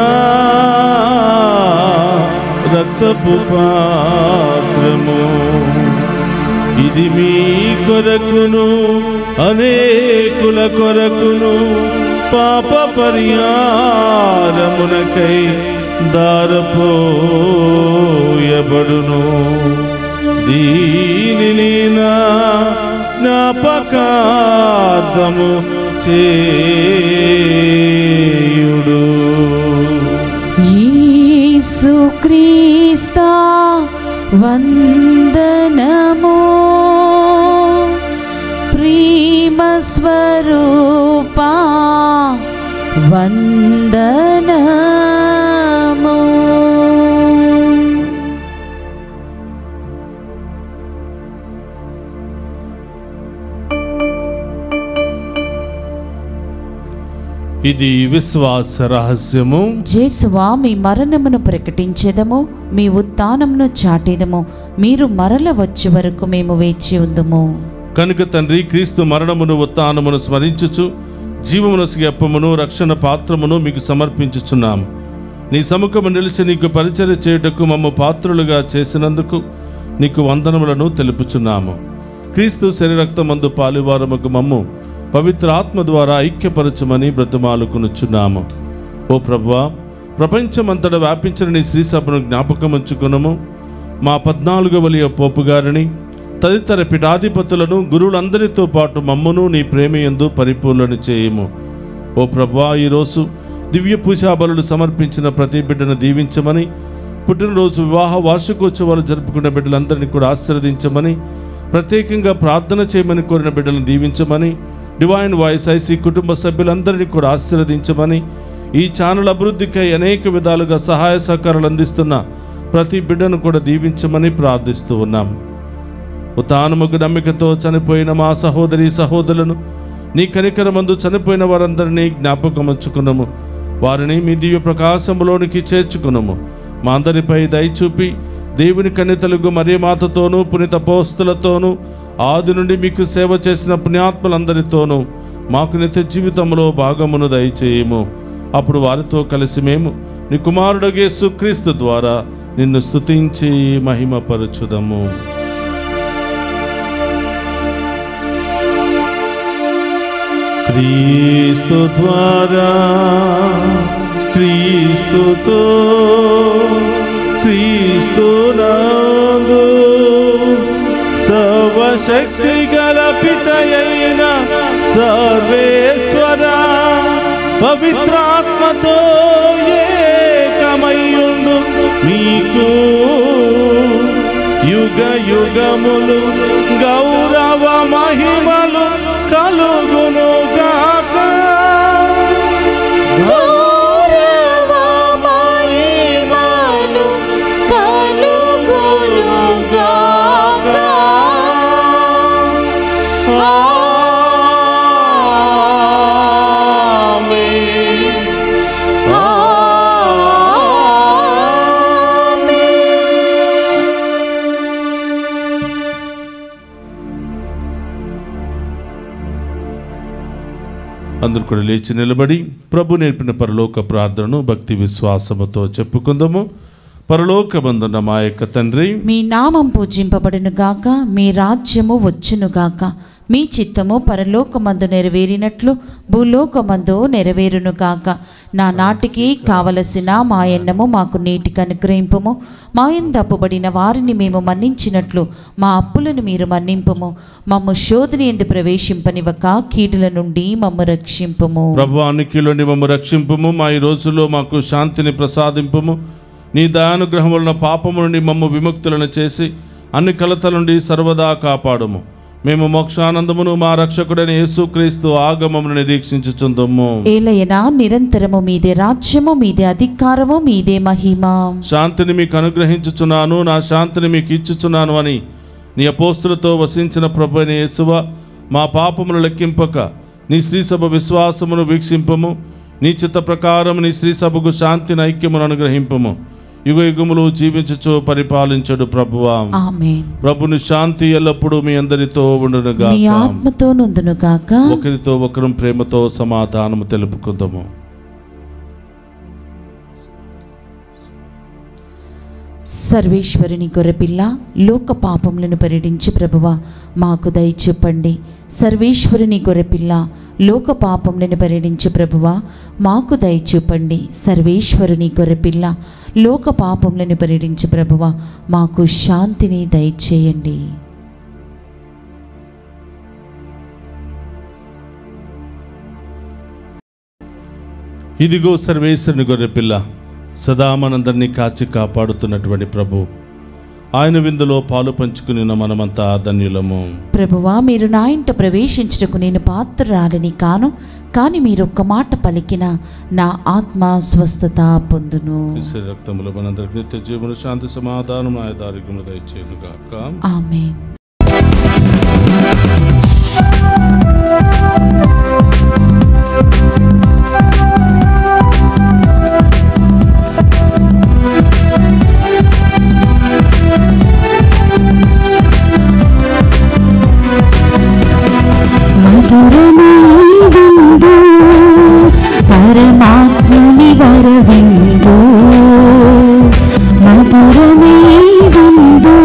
రక్తపు పాత్రము. ఇది మీ కొరకును అనేకుల కొరకును పాప పరిహారమునకై దారపోయబడును. దీనిని నా జ్ఞాపకార్థము చేయుడు. యేసుక్రీస్తా వందనము, ప్రేమ స్వరూపా వందనము. ఇది విశ్వాస రహస్యము. యేసువా, మీ మరణమును ప్రకటించెదము, మీ ఉత్థానమును చాటెదము. మీరు మరల వచ్చే వరకు మేము వేచి ఉందుము. కనుక తండ్రి, క్రీస్తు మరణమును ఉత్థానమును స్మరించుచు జీవమునొసగే అప్పమును రక్షణ పాత్రమును మీకు సమర్పించుచున్నాము. నీ సముఖము నిలిచి నీకు పరిచర్య చేయుటకు మమ్ము పాత్రులుగా చేసినందుకు నీకు వందనములను తెలుపుచున్నాము. క్రీస్తు శరీరక్తమందు పాలువారముకు మమ్ము పవిత్ర ఆత్మ ద్వారా ఐక్యపరచమని బ్రతిమాలుకొనుచున్నాము. ఓ ప్రభువా, ప్రపంచమంతటా వ్యాపించిన నీ శ్రీసభను జ్ఞాపకం ఉంచుకునము. మా 14వ లియో పోపు గారిని తదితర పీఠాధిపతులను గురువులందరితో పాటు మమ్మను నీ ప్రేమయందు పరిపూర్ణ చేయము. ఓ ప్రభువా, ఈరోజు దివ్య పూజాబలులు సమర్పించిన ప్రతి బిడ్డను దీవించమని, పుట్టినరోజు వివాహ వార్షికోత్సవాలు జరుపుకునే బిడ్డలందరినీ కూడా ఆశీర్వదించమని, ప్రత్యేకంగా ప్రార్థన చేయమని కోరిన బిడ్డలను దీవించమని, డివైన్ వాయిస్ ఐసీ కుటుంబ సభ్యులందరినీ కూడా ఆశీర్వదించమని, ఈ ఛానల్ అభివృద్ధికై అనేక విధాలుగా సహాయ సహకారాలు అందిస్తున్న ప్రతి బిడ్డను కూడా దీవించమని ప్రార్థిస్తూ ఉన్నాం. ఉత్థానముకు నమ్మికతో చనిపోయిన మా సహోదరి సహోదరులను నీ కనికరమందు చనిపోయిన వారందరినీ జ్ఞాపకం ఉంచుకున్నాము. వారిని మీ దివ్య ప్రకాశములోనికి చేర్చుకున్నాము. మా అందరిపై దయచూపి దేవుని కన్యతలుగు మరియమాతతోనూ పునీత అపోస్తలులతోనూ ఆది నుండి మీకు సేవ చేసిన పుణ్యాత్ములందరితోనూ మాకు నిత్య జీవితంలో భాగమును దయచేయము. అప్పుడు వారితో కలిసి మేము నీ కుమారుడు యేసుక్రీస్తు ద్వారా నిన్ను స్తుతించి మహిమపరచుదము. క్రీస్తు ద్వారా, క్రీస్తుతో, క్రీస్తునందు సర్వశక్తి గల పితయైన సర్వేశ్వరునికి సర్వేశ్వరా పవిత్రాత్మతో ఏకమయ్యుండు మీకు యుగ యుగములు గౌరవ మహిమలు కలుగును గాక. గౌరవ మహిమలు కలుగును గాక. అందరూ కూడా లేచి నిలబడి ప్రభు నేర్పిన పరలోక ప్రార్థనను భక్తి విశ్వాసముతో చెప్పుకుందాము. పరలోకమందున్న మా యొక్క తండ్రి, మీ నామం పూజింపబడును గాక, మీ రాజ్యము వచ్చును గాక, మీ చిత్తము పరలోకమందు నెరవేరినట్లు భూలోకమందు నెరవేరును గాక. నా నాటికి కావలసిన మా ఎన్నము మాకు నీటికి అనుగ్రహింపము. మా యందు అప్పుబడిన వారిని మేము మన్నించినట్లు మా అప్పులను మీరు మన్నింపము. మమ్ము శోధన యందు ప్రవేశింపనివ్వక కీడుల నుండి మమ్ము రక్షింపము. ప్రభువానికిలోని మమ్ము రక్షింపము. మా ఈ రోజుల్లో మాకు శాంతిని ప్రసాదింపము. నీ దయానుగ్రహం వలన పాపము నుండి మమ్ము విముక్తులను చేసి అన్ని కలతల నుండి సర్వదా కాపాడుము. మేము మోక్షానందమును మా రక్షకుడైన యేసుక్రీస్తు ఆగమమును నిరీక్షించుచుందము. ఏలయనా నిరంతరము మీదే రాజ్యము, మీదే అధికారము, మీదే మహిమ. శాంతిని మీకు అనుగ్రహించుచున్నాను, నా శాంతిని మీకు ఇచ్చుచున్నాను అని నీ అపోస్తులతో వసించిన ప్రభువైన యేసువా, మా పాపమును లెక్కింపక నీ శ్రీసభ విశ్వాసమును వీక్షింపము. నీ చిత్త ప్రకారం నీ శ్రీసభకు శాంతిని ఐక్యమును అనుగ్రహింపము. యుగ యుగములు జీవించుచు పరిపాలించడు ప్రభువా. ఆమేన్. ప్రభుని శాంతి ఎల్లప్పుడూ మీ అందరితో ఉండును గాక, మీ ఆత్మతో నుండును గాక. ఒకరితో ఒకరు ప్రేమతో సమాధానము తెలుపుకుందాము. సర్వేశ్వరుని గొర్రెపిల్ల, లోక పాపములను పరిడించి ప్రభువా మాకు దయ చూపండి. సర్వేశ్వరుని గొర్రెపిల్ల, లోక పాపములను పరిడించి ప్రభువా మాకు దయ చూపండి. సర్వేశ్వరుని గొర్రెపిల్ల, లోక పాపములను పరిడించి ప్రభువా మాకు శాంతిని దయచేయండి. ఇదిగో సర్వేశ్వరుని గొర్రెపిల్ల, సదా మనందరినీ కాచి కాపాడుతున్నటువంటి ప్రభు. ఆయన విందులో పాలు పంచుకుని మనమంతా ధన్యులము. ప్రభువా, మీరు నా ఇంట ప్రవేశించుటకు నేను పాత్రురాలిని కాను, కానీ మీరు ఒక్క మాట పలికిన నా ఆత్మ స్వస్థత పొందును. రక్తములు మనందరికి నిత్య జీవన శాంతి సమాధానం ఆయుధారోగ్యము దయచేయును గాక. ఆమేన్. పరమాత్ముని వరవిందు, మధురమే విందు,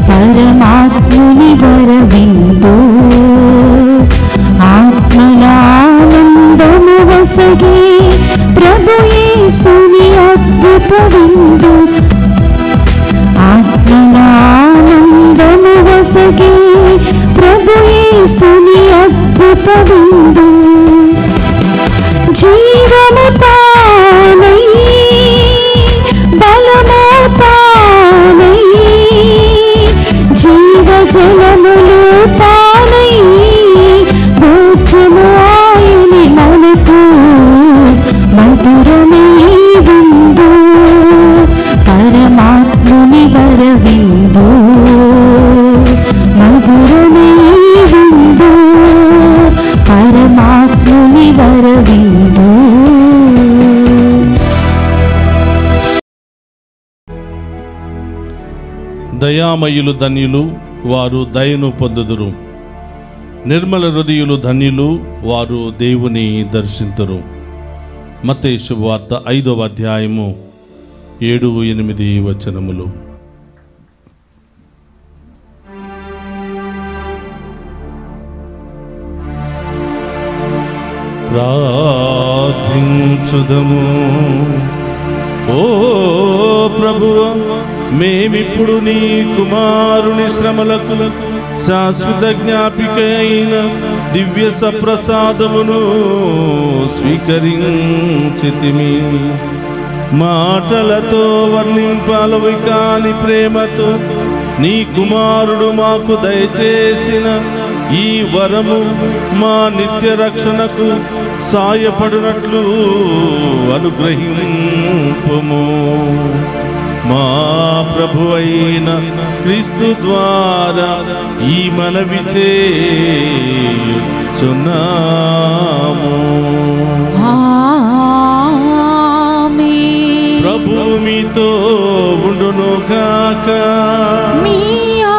పరమాత్ముని వరవిందు, ఆత్మలానందము వసగి ప్రభు యేసుని అద్భుత విందు, ఆత్మలానందము వసగి ప్రభు యేసుని అద్భుత విందు, జీవము తానై బలము తానై జీవజలములు తానై భోజము ఆయని మనకు మధురమే విందు, పరమాత్ముని వరవిందు, మధురమే విందు, పరమాత్ముని వరవిందు. దయామయులు ధన్యులు, వారు దయను పొందుదురు. నిర్మల హృదయులు ధన్యులు, వారు దేవుని దర్శింతురు. మత్తయి శుభవార్త 5వ అధ్యాయము 7-8 వచనములు. ప్రార్థించుదము. ఓ ప్రభువా, మేమిప్పుడు నీ కుమారుని శ్రమలకు శాశ్వత జ్ఞాపిక అయిన దివ్య సప్రసాదమును స్వీకరించితిమి. మాటలతో వర్ణింపలవి కాని ప్రేమతో నీ కుమారుడు మాకు దయచేసిన ఈ వరము మా నిత్య రక్షణకు సాయపడినట్లు అనుగ్రహింపుము. మా ప్రభువైన క్రీస్తు ద్వారా ఈ మనవి చేయుచున్నాము. ప్రభు మీతో ఉండును గాక. మీ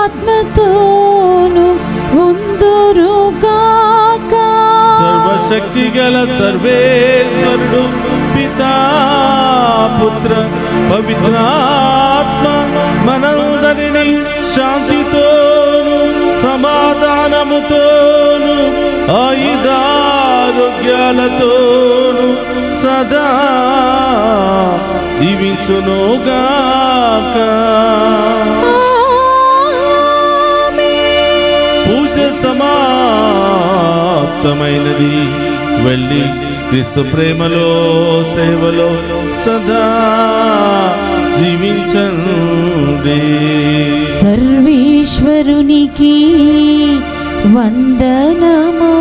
ఆత్మతోను ఉందురుగాక. సర్వశక్తి గల సర్వేశ్వరుడు పితా పుత్ర పవిత్రాత్మ మనందరినీ శాంతితోను సమాధానముతోను ఆయుధారోగ్యాలతోను సదా దీవించునుగాక. పూజ సమాప్తమైనది. వెళ్ళి క్రీస్తు ప్రేమలో సేవలో సదా జీవించండి. సర్వేశ్వరునికి వందనము.